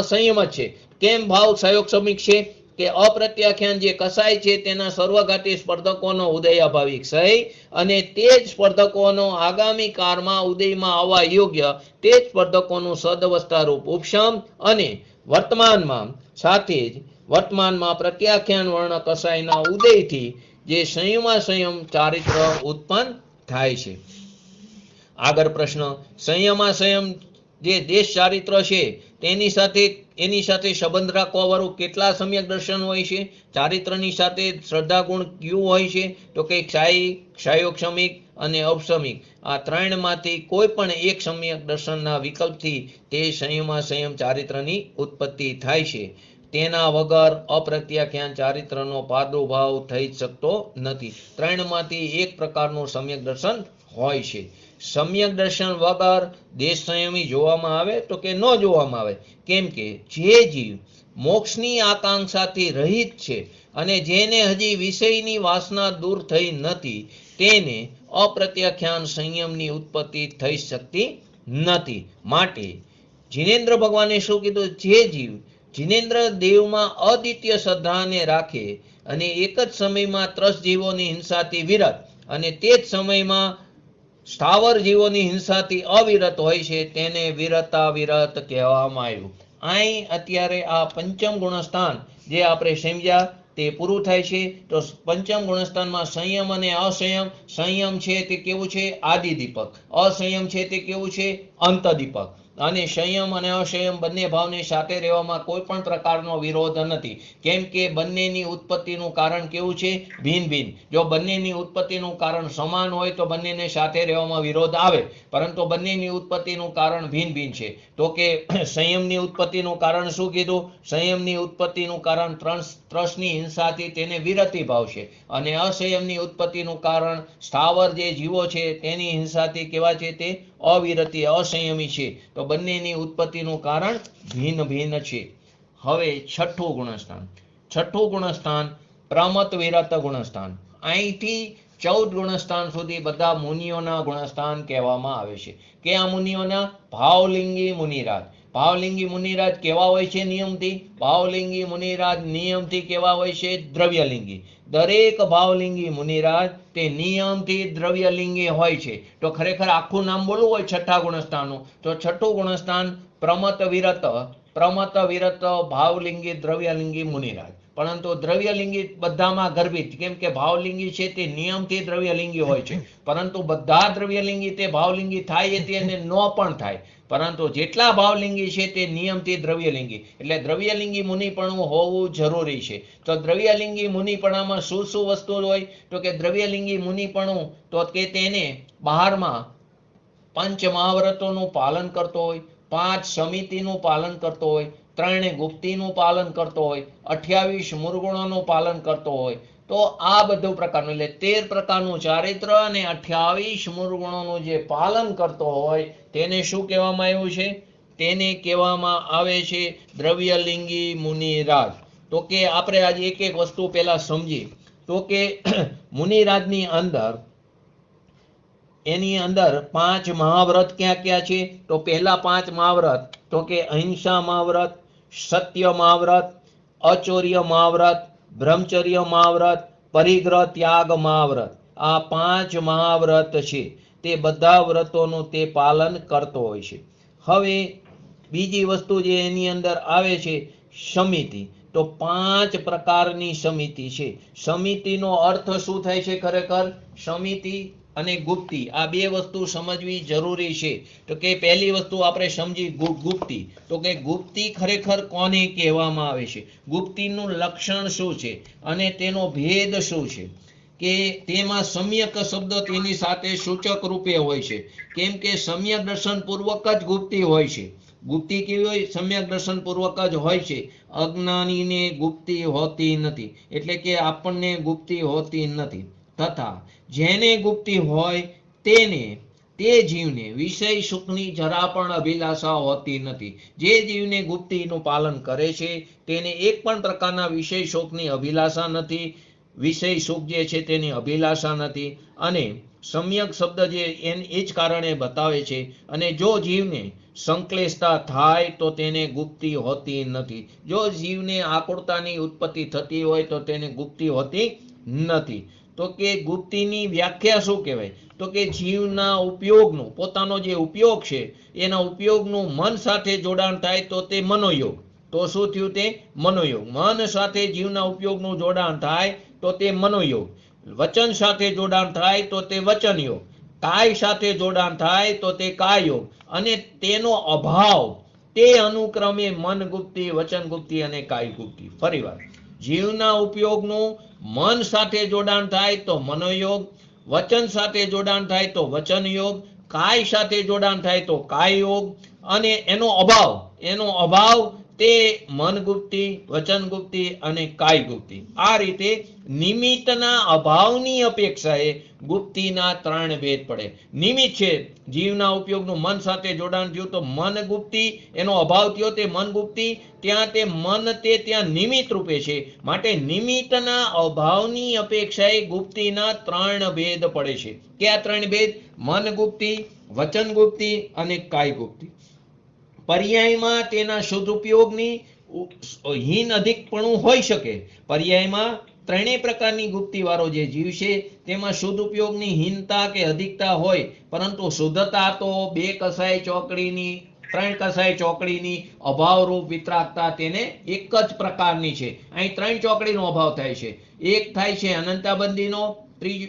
A: છે. કેમ ભાવ ક્ષાયોક્ષમિક છે? કે અપ્રત્યાખ્યાન જે કસાય છે તેના સર્વઘાતી સ્પર્ધકોનો ઉદયાભાવી ક્ષય, અને તે જ સ્પર્ધકોનો આગામી કાળમાં ઉદયમાં આવવા યોગ્ય તે જ સ્પર્ધકોનું સદવસ્તારૂપ ઉપશમ, અને વર્તમાનમાં પ્રત્યાખ્યાન વર્ણ કસાયના ઉદયથી જે સંયમ ચારિત્ર ઉત્પન્ન થાય છે. આગળ પ્રશ્ન, સંયમ જે દેશ ચારિત્ર છે એની સાથે સંબંધ રાખવા વાળું કેટલા સમ્યક દર્શન હોય છે? ચારિત્રની સાથે શ્રદ્ધા ગુણ કયું હોય છે? તો કે ક્ષાયિક, ક્ષાયોક્ષમિક અને ઔપશમિક. આ ત્રણમાંથી કોઈ પણ એક સમ્યક દર્શનના વિકલ્પથી તે સંયમ ચારિત્રની ઉત્પત્તિ થાય છે. તેના વગર અપ્રત્યાખ્યાન ચારિત્રનો પ્રાદુર્ભાવ થઈ શકતો નથી. ત્રણમાંથી એક પ્રકારનું સમ્યક દર્શન હોય છે. સમ્યક દર્શન વગર દેશ સંયમી જોવામાં આવે તો કે ન જોવામાં આવે, કેમ કે જે જીવ મોક્ષની આકાંક્ષાથી રહિત છે અને જેને હજી વિષયની વાસના દૂર થઈ નથી તેને અપ્રત્યાખ્યાન સંયમની ઉત્પત્તિ થઈ શકતી નથી. માટે જિનેન્દ્ર ભગવાને શું કીધું? જે જીવ જિનેન્દ્ર દેવમાં અદ્વિતીય શ્રદ્ધાને રાખે અને એક જ સમયમાં ત્રસ જીવોની હિંસાથી વિરત અને તે જ સમયમાં સ્થાવર જીવોની હિંસાથી અવિરત હોય છે તેને વિરત કહેવામાં આવ્યું. અહીં અત્યારે આ પંચમ ગુણસ્થાન જે આપણે સમજ્યા તે પૂરું થાય છે. તો પંચમ ગુણસ્થાનમાં સંયમ અને અસંયમ, સંયમ છે તે કેવું છે? આદિદીપક. અસંયમ છે તે કેવું છે? અંતદીપક. અને સંયમ અને અસંયમ બંને ભાવને સાથે રહેવામાં કોઈ પણ પ્રકારનો વિરોધ નથી, કેમ કે બંનેની ઉત્પત્તિનું કારણ કેવું છે? ભિન્ન ભિન્ન. જો બંનેની ઉત્પત્તિનું કારણ સમાન હોય તો બંનેને સાથે રહેવામાં વિરોધ આવે, પરંતુ બંનેની ઉત્પત્તિનું કારણ ભિન્ન ભિન્ન છે. તો કે સંયમની ઉત્પત્તિનું કારણ શું કીધું? સંયમની ઉત્પત્તિનું કારણ ત્રસની હિંસાથી તેને વિરતિ ભાવ છે, અને અસંયમની ઉત્પત્તિનું કારણ સ્થાવર જે જીવો છે તેની હિંસાથી કેવા છે? તે અવિરતિ, અસંયમી છે. તો બંનેની ઉત્પત્તિનું કારણ ભિન્ન ભિન્ન છે. હવે છઠ્ઠું ગુણસ્થાન પ્રમત વિરત ગુણસ્થાન. અહીંથી 14 ગુણસ્થાન સુધી બધા મુનિઓના ગુણસ્થાન કહેવામાં આવે છે. કે આ મુનિઓના ભાવલિંગી મુનિરાજ. ભાવલિંગી મુનિરાજ કેવા હોય છે નિયમથી? ભાવલિંગી મુનિરાજ નિયમથી કેવા હોય છે? દ્રવ્યલિંગી. દરેક ભાવલિંગી મુનિરાજ તે નિયમથી દ્રવ્યલિંગી હોય છે. તો ખરેખર આખું નામ બોલવું હોય છઠ્ઠા ગુણસ્થાનનું, તો છઠ્ઠું ગુણસ્થાન પ્રમત વિરત ભાવલિંગી દ્રવ્યલિંગી મુનિરાજ. પરંતુ દ્રવ્યલિંગી બધામાં ગર્ભિત, કેમ કે ભાવલિંગી છે તે નિયમથી દ્રવ્યલિંગી હોય છે. પરંતુ બધા દ્રવ્યલિંગી તે ભાવલિંગી થાય તે અને ન પણ થાય. પરંતુ જેટલા ભાવલિંગી છે તે નિયમથી દ્રવ્યલિંગી. એટલે દ્રવ્યલિંગી મુનિપણું હોવું જરૂરી છે. તો દ્રવ્યલિંગી મુનિપણામાં શું શું વસ્તુ હોય? તો કે દ્રવ્યલિંગી મુનિપણું તો કે તેને બહારમાં પંચ મહાવ્રતોનું પાલન કરતો હોય, 5 સમિતિનું પાલન કરતો હોય, 3 ગુપ્તીનું પાલન કરતો હોય, 28 મુરગુણોનું પાલન કરતો હોય. તો આ બધું પ્રકારનું એટલે 13 પ્રકારનું ચારિત્ર અને 28 મુરગુણોનું જે પાલન કરતો હોય તેને શું કહેવામાં આવ્યું છે? તેને કહેવામાં આવે છે દ્રવ્યલિંગી મુનિરાજ. તો કે આપણે આજે એક એક વસ્તુ પહેલા સમજી. તો કે મુનિરાજની અંદર એની અંદર 5 મહાવ્રત ક્યાં ક્યાં છે? તો પહેલા 5 મહાવ્રત તો કે અહિંસા મહાવ્રત, સત્ય મહાવ્રત, અચૌર્ય મહાવ્રત, બ્રહ્મચર્ય મહાવ્રત, પરિગ્રહ ત્યાગ મહાવ્રત. આ 5 મહાવ્રત છે. તે બધા વ્રતોનું તે પાલન કરતો હોય છે. હવે બીજી વસ્તુ જે એની અંદર આવે છે સમિતિ. તો 5 પ્રકારની સમિતિ છે. સમિતિનો અર્થ શું થાય છે ખરેખર? સમિતિ અને ગુપ્તી આ બે વસ્તુ સમજવી જરૂરી છે. તો કે પહેલી વસ્તુ આપણે સમજી ગુપ્તી. તો કે ગુપ્તી ખરેખર કોને કહેવામાં આવે છે? ગુપ્તીનું લક્ષણ શું છે અને તેનો ભેદ શું છે? કે તેમાં સમ્યક શબ્દ તેની સાથે સૂચક રૂપે હોય છે. કેમ કે સમ્યક દર્શન પૂર્વક જ ગુપ્તી હોય છે. ગુપ્તી કેવી હોય? સમ્યક દર્શન પૂર્વક જ હોય છે. અજ્ઞાનીને ગુપ્તી હોતી નથી, એટલે કે આપણને ગુપ્તી હોતી નથી. તથા જેને ગુપ્તી હોય તે જીવને વિષય સુખની જરા પણ અભિલાષા હોતી નથી. જે જીવને ગુપ્તીનું પાલન કરે છે તેને એક પણ પ્રકારના વિષય સુખની અભિલાષા નથી. વિષય સુખ જે છે તેની અભિલાષા નથી. અને સમ્યક શબ્દ જે એ જ કારણે બતાવે છે. અને જો જીવને સંક્લેશતા થાય તો તેને ગુપ્તી હોતી નથી. જો જીવને આકુળતાની ઉત્પત્તિ થતી હોય તો તેને ગુપ્તી હોતી નથી. તો કે ગુપ્તીની વ્યાખ્યા શું કહેવાય? તો કે જીવના ઉપયોગનું, પોતાનો જે ઉપયોગ છે એના ઉપયોગનું મન સાથે જોડાણ થાય તો તે મનોયોગ. તો શું થયું? તે મનોયોગ. મન સાથે જીવના ઉપયોગનું જોડાણ થાય તો તે મનોયોગ. વચન સાથે જોડાણ થાય તો તે વચન યોગ. કાય સાથે જોડાણ થાય તો તે કાય યોગ. અને તેનો અભાવ તે અનુક્રમે મન ગુપ્તી, વચન ગુપ્તી અને કાય ગુપ્તી. ફરીવાર, જીવના ઉપયોગનું મન સાથે જોડાણ થાય તો મનોયોગ, વચન સાથે જોડાણ થાય તો વચન યોગ, કાય સાથે જોડાણ થાય તો કાય યોગ. અને એનો અભાવ તે મન ગુપ્તી, વચન ગુપ્તી અને કાય ગુપ્તી. આ રીતે નિમિત્તના અભાવની અપેક્ષાએ ગુપ્તીના 3 ભેદ પડે. નિમિત્ત છે, જીવના ઉપયોગનું મન સાથે જોડાણ થયું તો મન ગુપ્તી, એનો અભાવ થયો તે મન ગુપ્તી. ત્યાં તે મન ત્યાં નિમિત્ત રૂપે છે. માટે નિમિત્તના અભાવની અપેક્ષાએ ગુપ્તીના 3 ભેદ પડે છે. કયા 3 ભેદ? મન ગુપ્તી, વચન ગુપ્તી અને કાય ગુપ્તી. પર્યાયમાં તેના શુદ્ધ ઉપયોગની હીન અધિકપણું હોઈ શકે. પર્યાયમાં 3 પ્રકારની ગુપ્તી વાળો જે જીવ છે તેમાં શુદ્ધ ઉપયોગની હીનતા કે અધિકતા હોય, પરંતુ શુદ્ધતા તો 2 કસાય ચોકડીની, 3 કસાય ચોકડીની અભાવરૂપ વિતરાગતા તેને એક જ પ્રકારની છે. અહીં 3 ચોકડીનો અભાવ થાય છે. એક થાય છે અનંતાબંધીનો,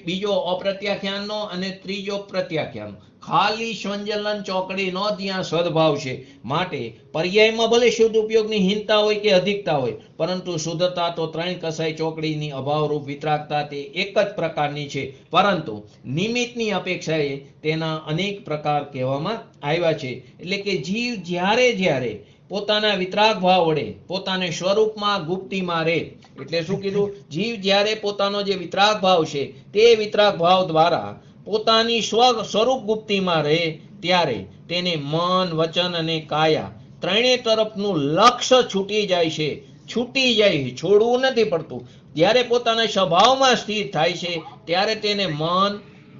A: બીજો અપ્રત્યાખ્યાનનો અને ત્રીજો પ્રત્યાખ્યાનનો. ખાલી સ્વંજલન ચોકડીનો ત્યાં સદભાવ છે. માટે પર્યાયમાં ભલે શુદ્ધ ઉપયોગની હીનતા હોય કે અધિકતા હોય, પરંતુ શુદ્ધતા તો 3 કસાય ચોકડીની અભાવરૂપ વિતરાગતા તે એક જ પ્રકારની છે. પરંતુ નિમિત્તની અપેક્ષાએ તેના અનેક પ્રકાર કહેવામાં આવ્યા છે. એટલે કે જીવ જ્યારે પોતાના વિતરાગ ભાવ વડે પોતાને સ્વરૂપમાં ગુપ્તીમાં રહે. એટલે શું કીધું? જીવ જ્યારે પોતાનો જે વિતરાગ ભાવ છે તે વિતરાગ ભાવ દ્વારા પોતાની સ્વરૂપ ગુપ્તીમાં રહે ત્યારે તેને મન, વચન અને કાયા 3 તરફનું લક્ષ્ય છૂટી જાય છે. છૂટી જાય છે, છોડવું નથી પડતું. જ્યારે પોતાના સ્વભાવમાં સ્થિર થાય છે ત્યારે તેને મન,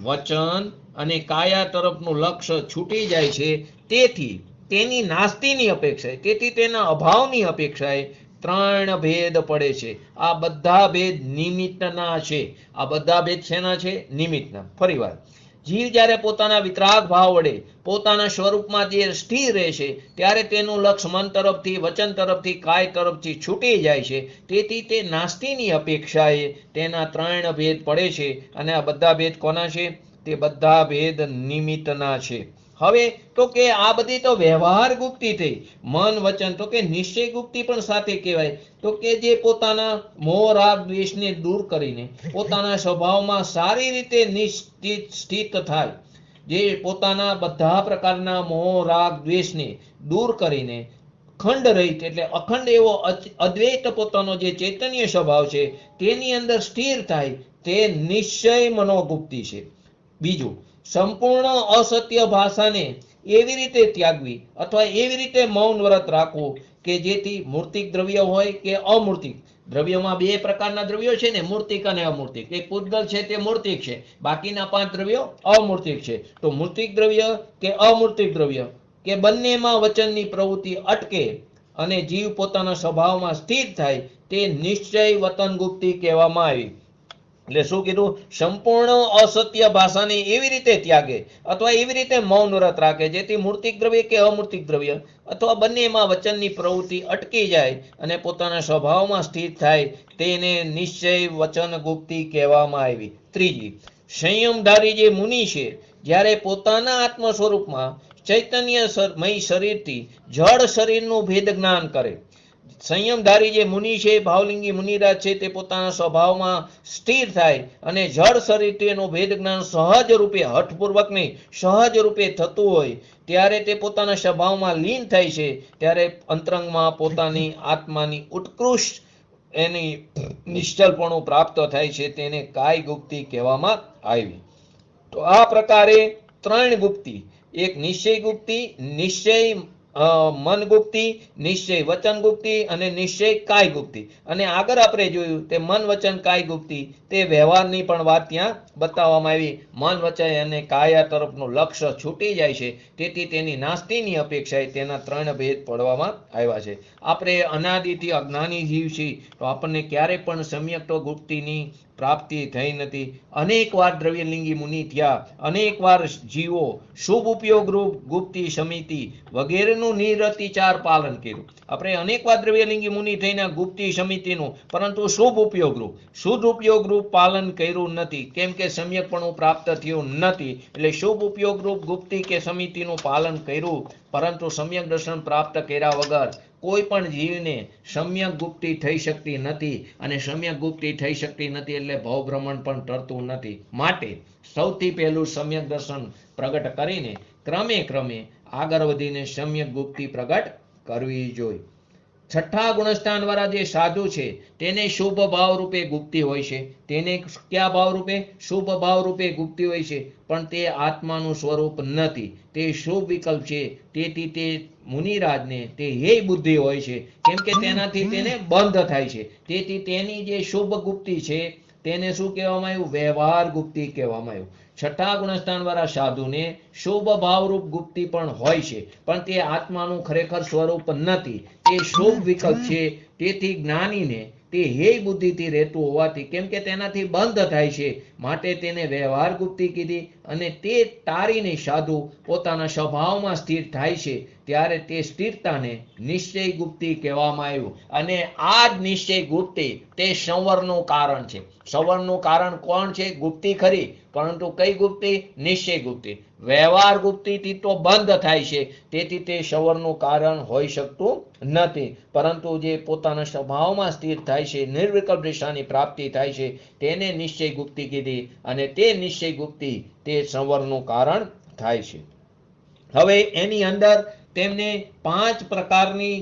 A: વચન અને કાયા તરફનું લક્ષ્ય છૂટી જાય છે. તેથી તેની નાસ્તિની અપેક્ષાએ, તેથી તેના અભાવની અપેક્ષાએ ત્રણ ભેદ પડે છે. આ બધા ભેદ નિમિત્તના છે. આ બધા ભેદ શેના છે? નિમિત્તના. ફરીવાર, જીવ જ્યારે પોતાના વિતરાગ ભાવ વડે પોતાના સ્વરૂપમાં જે સ્થિર રહેશે ત્યારે તેનું લક્ષ્ય મન તરફથી, વચન તરફથી, કાય તરફથી છૂટી જાય છે. તેથી તે નાસ્તિની અપેક્ષાએ તેના ત્રણ ભેદ પડે છે. અને આ બધા ભેદ કોના છે? તે બધા ભેદ નિમિત્તના છે. હવે તો કે આ બધી તો વ્યવહાર ગુપ્તિ થઈ. મન, વચન, તો કે નિશ્ચય ગુપ્તિ પણ સાથે કહેવાય. તો કે જે પોતાના મોહ, રાગ, દ્વેષને દૂર કરીને પોતાના સ્વભાવમાં સારી રીતે સ્થિત થાય, જે પોતાના બધા પ્રકારના મોહ, રાગ, દ્વેષને દૂર કરીને ખંડ રહિત એટલે અખંડ એવો અદ્વૈત પોતાનો જે ચૈતન્ય સ્વભાવ છે તેની અંદર સ્થિર થાય, તે નિશ્ચય મનોગુપ્તિ છે. બીજું, સંપૂર્ણ અસત્ય ભાષાને એવી રીતે ત્યાગવી અથવા એવી રીતે મૌન વ્રત રાખવું કે જેથી મૂર્તિક દ્રવ્ય હોય કે અમૂર્તિક દ્રવ્યોમાં બે પ્રકારના દ્રવ્યો છે ને, મૂર્તિક અને અમૂર્તિક. એક પૂતગલ છે તે મૂર્તિક છે, બાકીના 5 દ્રવ્યો અમૂર્તિક છે. તો મૂર્તિક દ્રવ્ય કે અમૂર્તિક દ્રવ્ય કે બંનેમાં વચનની પ્રવૃત્તિ અટકે અને જીવ પોતાના સ્વભાવમાં સ્થિર થાય, તે નિશ્ચય વતન ગુપ્તિ કહેવામાં આવી. એટલે શું કીધું? સંપૂર્ણ અસત્ય ભાષાને એવી રીતે ત્યાગે અથવા એવી રીતે મૌન વ્રત રાખે જેથી મૂર્તિક દ્રવ્ય કે અમૂર્તિક દ્રવ્ય અથવા બંનેમાં વચનની પ્રવૃત્તિ અટકી જાય અને પોતાના સ્વભાવમાં સ્થિર થાય, તેને નિશ્ચય વચન ગુપ્તિ કહેવામાં આવી. ત્રીજી, સંયમધારી જે મુનિ છે જ્યારે પોતાના આત્મ સ્વરૂપમાં ચૈતન્યમય શરીરથી જળ શરીરનું ભેદ જ્ઞાન કરે. સંયમધારી જે મુનિ છે, ભાવલિંગી મુનિરાજ છે, તે પોતાના સ્વભાવમાં સ્થિર થાય અને જળ શરીરથી એનું ભેદ જ્ઞાન સહજ રૂપે, હઠપૂર્વક નહીં, સહજ રૂપે થતું હોય ત્યારે તે પોતાના સ્વભાવમાં લીન થાય છે. ત્યારે અંતરંગમાં પોતાની આત્માની ઉત્કૃષ્ટ એની નિશ્ચલપણું પ્રાપ્ત થાય છે, તેને કાય ગુપ્તિ કહેવામાં આવી. તો આ પ્રકારે ત્રણ ગુપ્તિ, એક નિશ્ચય ગુપ્તિ, નિશ્ચય મન ગુપ્તિ, નિશ્ચય વચન ગુપ્તિ અને નિશ્ચય કાય ગુપ્તિ. અને આગળ આપણે જોયું તે મન, વચન, કાય ગુપ્તિ તે વ્યવહારની પણ વાત ત્યાં બતાવવામાં આવી. મન, વચન અને કાયા તરફનું લક્ષ્ય છૂટી જાય છે, તેથી તેની નાસ્તિની અપેક્ષાએ તેના ત્રણ ભેદ પડવામાં આવ્યા છે. આપણે અનાદિથી અજ્ઞાની જીવ છીએ તો આપણને ક્યારેય પણ સમ્યક તો ગુપ્તિની પ્રાપ્તિ થઈ નથી. અનેક વાર દ્રવ્યલિંગી મુનિ થયા, અનેક વાર જીવો શુભ ઉપયોગ રૂપ ગુપ્તિ સમિતિ વગેરેનું નિરતિચાર પાલન કર્યું. આપણે અનેક વાર દ્રવ્યલિંગી મુનિ થઈને ગુપ્તિ સમિતિનું, પરંતુ શુભ ઉપયોગ રૂપ, શુદ્ધ ઉપયોગ રૂપ પાલન કર્યું નથી. કેમ કે સમ્યકપણું પ્રાપ્ત થયું નથી. એટલે શુભ ઉપયોગ રૂપ ગુપ્તિ કે સમિતિનું પાલન કર્યું, પરંતુ સમ્યક દર્શન પ્રાપ્ત કર્યા વગર કોઈ પણ જીવને સમ્યક ગુપ્તિ થઈ શકતી નથી. અને સમ્યક ગુપ્તિ થઈ શકતી નથી એટલે ભવભ્રમણ પણ ટળતું નથી. માટે સૌથી પહેલું સમ્યક દર્શન પ્રગટ કરીને ક્રમે ક્રમે આગળ વધીને સમ્યક ગુપ્તિ પ્રગટ કરવી જોઈએ. છઠ્ઠા ગુણસ્થાન વાળા જે સાધુ છે તેને શુભ ભાવ રૂપે ગુપ્તિ હોય છે. તેને કયા ભાવ રૂપે? શુભ ભાવ રૂપે ગુપ્તિ હોય છે, પણ તે આત્માનું સ્વરૂપ નથી, તે શુભ વિકલ્પ છે. તેથી તે મુનિરાજને તે હે બુદ્ધિ હોય છે, કેમ કે તેનાથી તેને બંધ થાય છે. તેથી તેની જે શુભ ગુપ્તિ છે તેને શું કહેવામાં આવ્યું? વ્યવહાર ગુપ્તિ કહેવામાં આવ્યું. છઠ્ઠા ગુણસ્થાન વાળા સાધુને શુભ ભાવરૂપ ગુપ્તિ પણ હોય છે, પણ તે આત્માનું ખરેખર સ્વરૂપ નથી, તે શુભ વિકલ્પ છે. તેથી જ્ઞાનીને તે હે બુદ્ધિથી રહેતું હોવાથી, કેમ કે તેનાથી બંધ થાય છે, માટે તેને વ્યવહાર ગુપ્તિ કીધી. અને તે તારીને સાધુ પોતાના સ્વભાવમાં સ્થિર થાય છે ત્યારે તે સ્થિરતાને નિશ્ચય ગુપ્તિ કહેવામાં આવ્યું. અને આ જ નિશ્ચય ગુપ્તિ તે સંવરનું કારણ છે. સંવરનું કારણ કોણ છે? ગુપ્તિ ખરી, પરંતુ કઈ ગુપ્તિ? નિશ્ચય ગુપ્તિ. વ્યવહાર ગુપ્તિથી તો બંધ થાય છે, તેથી તે સંવરનું કારણ હોઈ શકતું નથી. પરંતુ જે પોતાના સ્વભાવમાં સ્થિર થાય છે, નિર્વિકલ્પ દિશાની પ્રાપ્તિ થાય છે, તેને નિશ્ચય ગુપ્તિ કીધી. અને તે નિશ્ચય ગુપ્તિ તે સંવરનું કારણ થાય છે. હવે એની અંદર તેમને 5 પ્રકારની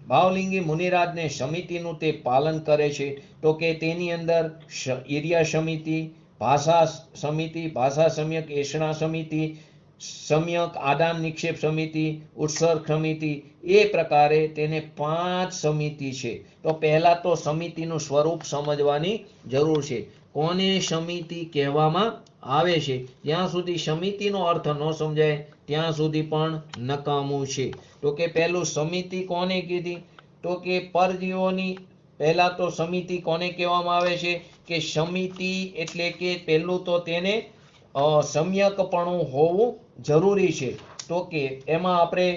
A: ભાવલિંગી મુનિરાજને સમિતિનું તે પાલન કરે છે. તો કે તેની અંદર ઈર્યા સમિતિ, ભાષા સમિતિ, ભાષા સમ્યક એષણા સમિતિ, સમ્યક, આદાન નિક્ષેપ સમિતિ, ઉત્સર્ગ સમિતિ, એ પ્રકારે તેને 5 સમિતિ છે. તો પહેલા તો સમિતિનું સ્વરૂપ સમજવાની જરૂર છે. કોને સમિતિ કહેવામાં આવે છે? જ્યાં સુધી સમિતિનો અર્થ ન સમજાય ત્યાં સુધી પણ નકામું છે. તો કે પહેલું સમિતિ કોને કીધી? તો કે પરજીવોની પહેલા તો સમિતિ કોને કહેવામાં આવે છે? કે સમિતિ એટલે કે પહેલું તો તેને સમ્યકપણું હોવું જરૂરી છે. તો કે એમાં આપણે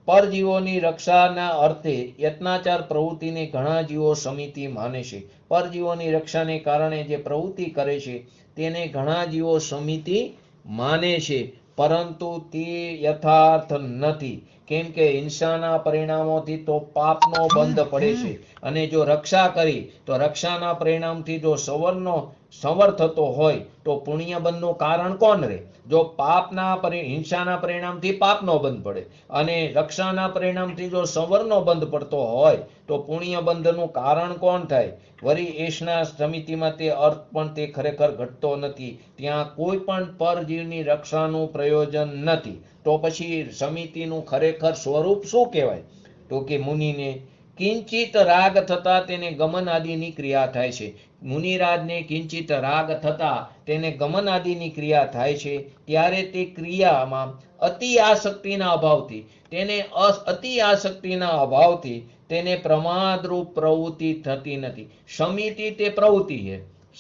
A: પરજીવોની રક્ષાના અર્થે યત્નાચાર પ્રવૃત્તિને ઘણા જીવો સમિતિ માને છે. પરજીવોની રક્ષાને કારણે જે પ્રવૃત્તિ કરે છે તેને ઘણા જીવો સમિતિ માને છે, પરંતુ તે યથાર્થ નથી. કેમ કે હિંસાના પરિણામોથી તો પાપનો બંધ પડે છે, અને જો રક્ષા કરી તો રક્ષાના પરિણામથી જો સંવર થતો હોય તો પુણ્ય બંધનું કારણ કોણ રહે? જો હિંસાના પરિણામથી પાપનો બંધ પડે અને રક્ષાના પરિણામથી જો સંવરનો બંધ પડતો હોય તો પુણ્ય બંધનું કારણ કોણ થાય? વળી એશના સમિતિમાં તે અર્થ પણ તે ખરેખર ઘટતો નથી. ત્યાં કોઈ પણ પરજીવની રક્ષાનું પ્રયોજન નથી. તો પછી સમિતિનું ખરેખર સ્વરૂપ શું કહેવાય? તો કે મુનિને કિંચિત રાગ થતા તેને ગમન આદિની ક્રિયા થાય છે. મુનિરાજને કિંચિત રાગ થતા તેને ગમન આદિની ક્રિયા થાય છે. ત્યારે તે ક્રિયામાં અતિ આસક્તિના અભાવથી તેને પ્રમાદરૂપ પ્રવૃત્તિ થતી નથી. સમિતિ તે પ્રવૃત્તિ છે.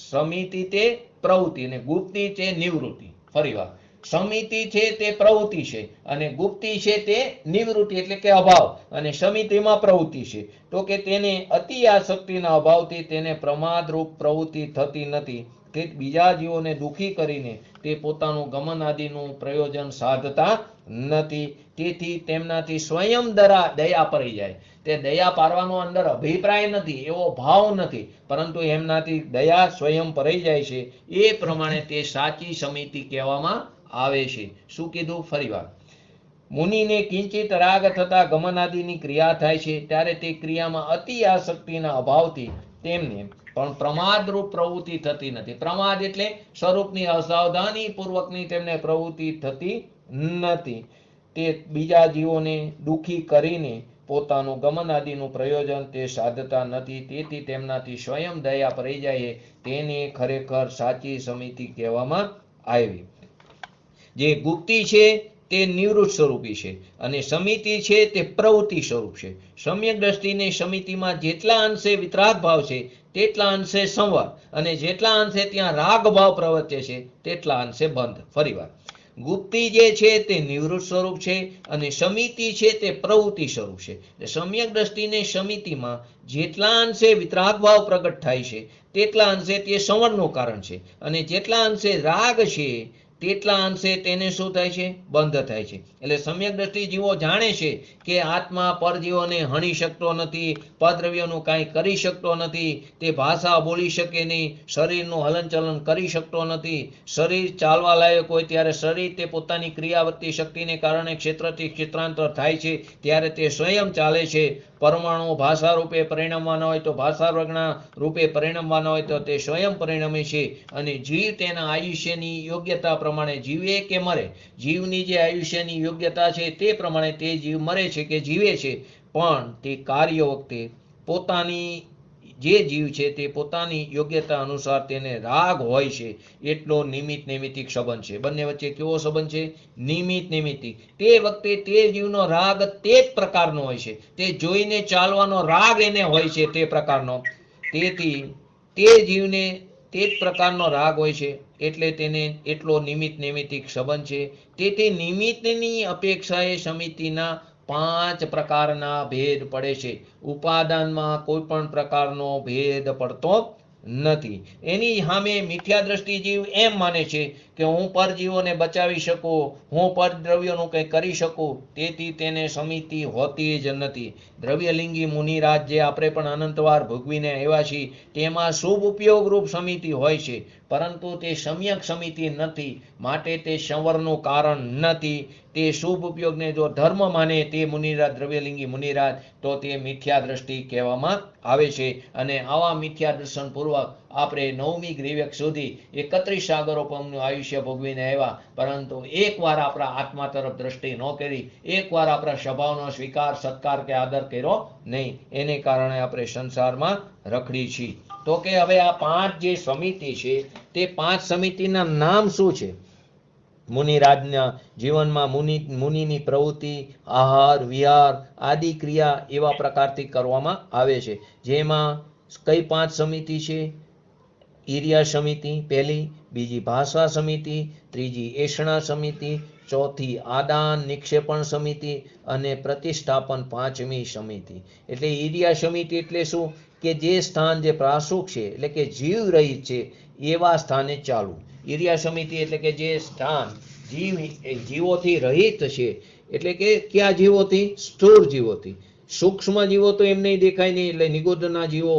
A: સમિતિ તે પ્રવૃત્તિ અને ગુપ્તિ છે નિવૃત્તિ. ફરીવાર, સમિતિ છે તે પ્રવૃત્તિ છે અને ગુપ્તિ છે તે નિવૃત્તિ એટલે કે અભાવ, અને સમિતિમાં પ્રવૃત્તિ છે. તો કે તેને અતિ આસક્તિના અભાવથી તેને પ્રમાદરૂપ પ્રવૃત્તિ થતી નથી. તે બીજા જીવોને દુઃખી કરીને તે પોતાનું ગમન આદિનું પ્રયોજન સાધતા નથી. તેથી તેમનાથી સ્વયં દયા પડી જાય. તે દયા પારવાનો અંદર અભિપ્રાય નથી, એવો ભાવ નથી, પરંતુ એમનાથી દયા સ્વયં પડી જાય છે. એ પ્રમાણે તે સાચી સમિતિ કહેવામાં આવે છે. શું કીધું? ફરીવાર, મુનિને કિંચિત રાગ થતા ગમન આદિની ક્રિયા થાય છે. ત્યારે તે ક્રિયામાં અતિ આસક્તિના અભાવથી તેમને પણ પ્રમાદરૂપ પ્રવૃત્તિ થતી નથી. પ્રમાદ એટલે સ્વરૂપની અસાવધાની પૂર્વકની તેમને પ્રવૃત્તિ થતી નથી. તે બીજા જીવોને દુઃખી કરીને પોતાનું ગમન આદિનું પ્રયોજન તે સાધતા નથી. તેથી તેમનાથી સ્વયં દયા પડી જાય. તેને ખરેખર સાચી સમિતિ કહેવામાં આવી. જે ગુપ્તિ છે તે નિવૃત્ત સ્વરૂપી છે અને સમિતિ છે તે પ્રવૃત્તિ સ્વરૂપ છે. સમ્યક દ્રષ્ટિને સમિતિમાં જેટલા અંશે વિતરાગ ભાવ છે તેટલા અંશે સંવર, અને જેટલા અંશે ત્યાં રાગ ભાવ પ્રવર્તે છે તેટલા અંશે બંધ. ફરીવાર, ગુપ્તિ જે છે તે નિવૃત્ત સ્વરૂપ છે અને સમિતિ છે તે પ્રવૃત્તિ સ્વરૂપ છે. સમ્યક દ્રષ્ટિને સમિતિમાં જેટલા અંશે વિતરાગ ભાવ પ્રગટ થાય છે તેટલા અંશે તે સંવરનું કારણ છે, અને જેટલા અંશે રાગ છે તેટલા અંશે તેને શું થાય છે? બંધ થાય છે. એટલે સમ્યક દ્રષ્ટિ જીવો જાણે છે કે આત્મા પરજીવોને હણી શકતો નથી, પદ્રવ્યોનું કાંઈ કરી શકતો નથી, તે ભાષા બોલી શકે નહીં, શરીરનું હલનચલન કરી શકતો નથી. શરીર ચાલવા લાયક હોય ત્યારે શરીર તે પોતાની ક્રિયાવર્તી શક્તિને કારણે ક્ષેત્રથી ક્ષેત્રાંતર થાય છે ત્યારે તે સ્વયં ચાલે છે. પરમાણુ ભાષા રૂપે પરિણમવાના હોય તો ભાષા વર્ગના રૂપે પરિણમવાના હોય તો તે સ્વયં પરિણમે છે. અને જીવ તેના આયુષ્યની યોગ્યતા પ્રમાણે જીવે કે મરે, જીવની જે આયુષ્યની યોગ્યતા છે તે પ્રમાણે તે જીવ મરે છે કે જીવે છે. પણ તે કાર્ય વખતે પોતાની જે જીવ છે તે પોતાની યોગ્યતા અનુસાર તેને રાગ હોય છે એટલો નિમિત્ત નૈમિત્તિક સંબંધ છે. બંને વચ્ચે કેવો સંબંધ છે? નિમિત્ત નૈમિત્તિક. તે વખતે તે જીવનો રાગ તે જ પ્રકારનો હોય છે, તે જોઈને ચાલવાનો રાગ એને હોય છે તે પ્રકારનો. તેથી તે જીવને તે જ પ્રકારનો રાગ હોય છે એટલે તેને એટલો નિમિત્ત નૈમિત્તિક સંબંધ છે. તેથી નિમિત્તની અપેક્ષાએ સમિતિના 5 પ્રકારના ભેદ પડે છે. ઉપાદાનમાં કોઈ પણ પ્રકારનો ભેદ પડતો નથી. એની સામે મિથ્યા દ્રષ્ટિ જીવ એમ માને છે કે હું પરજીવોને બચાવી શકું, હું પરદ્રવ્યોનું કંઈ કરી શકું, તેથી તેને સમિતિ હોતી જ નથી. દ્રવ્યલિંગી મુનિરાજ જે આપણે પણ અનંતવાર ભોગવીને આવ્યા છીએ તેમાં શુભ ઉપયોગ રૂપ સમિતિ હોય છે, પરંતુ તે સમ્યક સમિતિ નથી, માટે તે સંવરનું કારણ નથી. તે શુભ ઉપયોગને જો ધર્મ માને તે મુનિરાજ, દ્રવ્યલિંગી મુનિરાજ, તો તે મિથ્યા દ્રષ્ટિ કહેવામાં આવે છે. અને આવા મિથ્યા દર્શન પૂર્વક આપણે 9મી ગ્રીવક સુધી 31 સાગરોપમનું આયુષ્ય ભોગવીને આવ્યા, પરંતુ એકવાર આપણા આત્મા તરફ દ્રષ્ટિ ન કરી, એકવાર આપણા સ્વભાવનો સ્વીકાર, સત્કાર કે આદર કર્યો નહીં. એને કારણે આપણે સંસારમાં રખડી છીએ. તો કે હવે આ 5 જે સમિતિ છે તે 5 સમિતિના નામ શું છે? મુનિરાજના જીવનમાં મુનિની પ્રવૃત્તિ, આહાર, વિહાર આદિ ક્રિયા એવા પ્રકારથી કરવામાં આવે છે. જેમાં કઈ 5 સમિતિ છે? ઈર્યા સમિતિ પહેલી, બીજી ભાષા સમિતિ, ત્રીજી એષણા સમિતિ, ચોથી આદાન નિક્ષેપણ સમિતિ અને પ્રતિષ્ઠાપન 5મી સમિતિ. એટલે ઈર્યા સમિતિ એટલે શું? કે જે સ્થાન જે પ્રાસુક છે એટલે કે જીવ રહિત છે એવા સ્થાને ચાલવું. ઈર્યા સમિતિ એટલે કે જે સ્થાન જીવોથી રહિત છે, એટલે કે કયા જીવોથી? સ્થૂળ જીવોથી. સૂક્ષ્મ જીવો તો એમ નહીં દેખાય નહીં, એટલે નિગુઢના જીવો,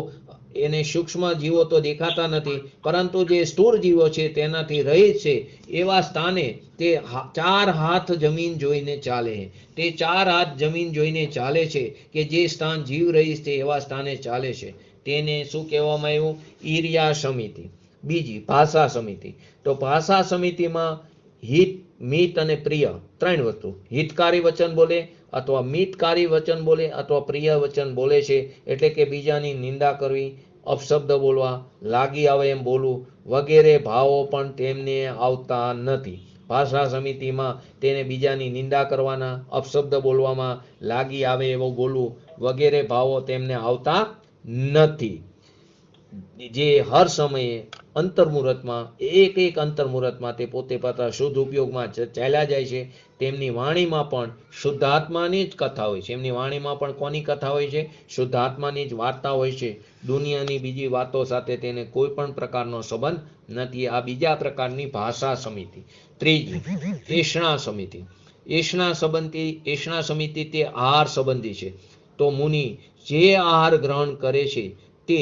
A: એને સૂક્ષ્મ જીવો તો દેખાતા નથી, પરંતુ જે સ્થૂળ જીવો છે તેનાથી રહિત છે એવા સ્થાને તે 4 હાથ જમીન જોઈને ચાલે. તે 4 હાથ જમીન જોઈને ચાલે છે કે જે સ્થાન જીવ રહિત છે એવા સ્થાને ચાલે છે. તેને શું કહેવામાં આવ્યું? ઈર્યા સમિતિ. બીજી ભાષા સમિતિ. તો ભાષા સમિતિમાં હિત, મિત અને પ્રિય 3 વસ્તુ. હિતકારી વચન બોલે અથવા મિતકારી વચન બોલે અથવા પ્રિય વચન બોલે છે, એટલે કે બીજાની નિંદા કરવી, અપશબ્દ બોલવા, લાગી આવે એમ બોલવું વગેરે ભાવો પણ તેમને આવતા નથી. ભાષા સમિતિમાં તેને બીજાની નિંદા કરવાના, અપશબ્દ બોલવામાં, લાગી આવે એવું બોલવું વગેરે ભાવો તેમને આવતા નથી. જે હર સમયે અંતર્મુહૂર્તમાં એક અંતર્મુહૂર્તમાં તે પોતે પાતા શુદ્ધ ઉપયોગમાં ચાલ્યા જાય છે. તેમની વાણીમાં પણ શુદ્ધાત્માની જ કથા હોય છે. એમની વાણીમાં પણ કોની કથા હોય છે? શુદ્ધાત્માની જ વાર્તા હોય છે. દુનિયાની બીજી વાતો સાથે તેને કોઈ પણ પ્રકારનો સંબંધ નથી. આ બીજા પ્રકારની ભાષા સમિતિ. ત્રીજી એષણા સમિતિ. એષણા સમિતિ તે આહાર સંબંધી છે. તો મુનિ જે આહાર ગ્રહણ કરે છે તે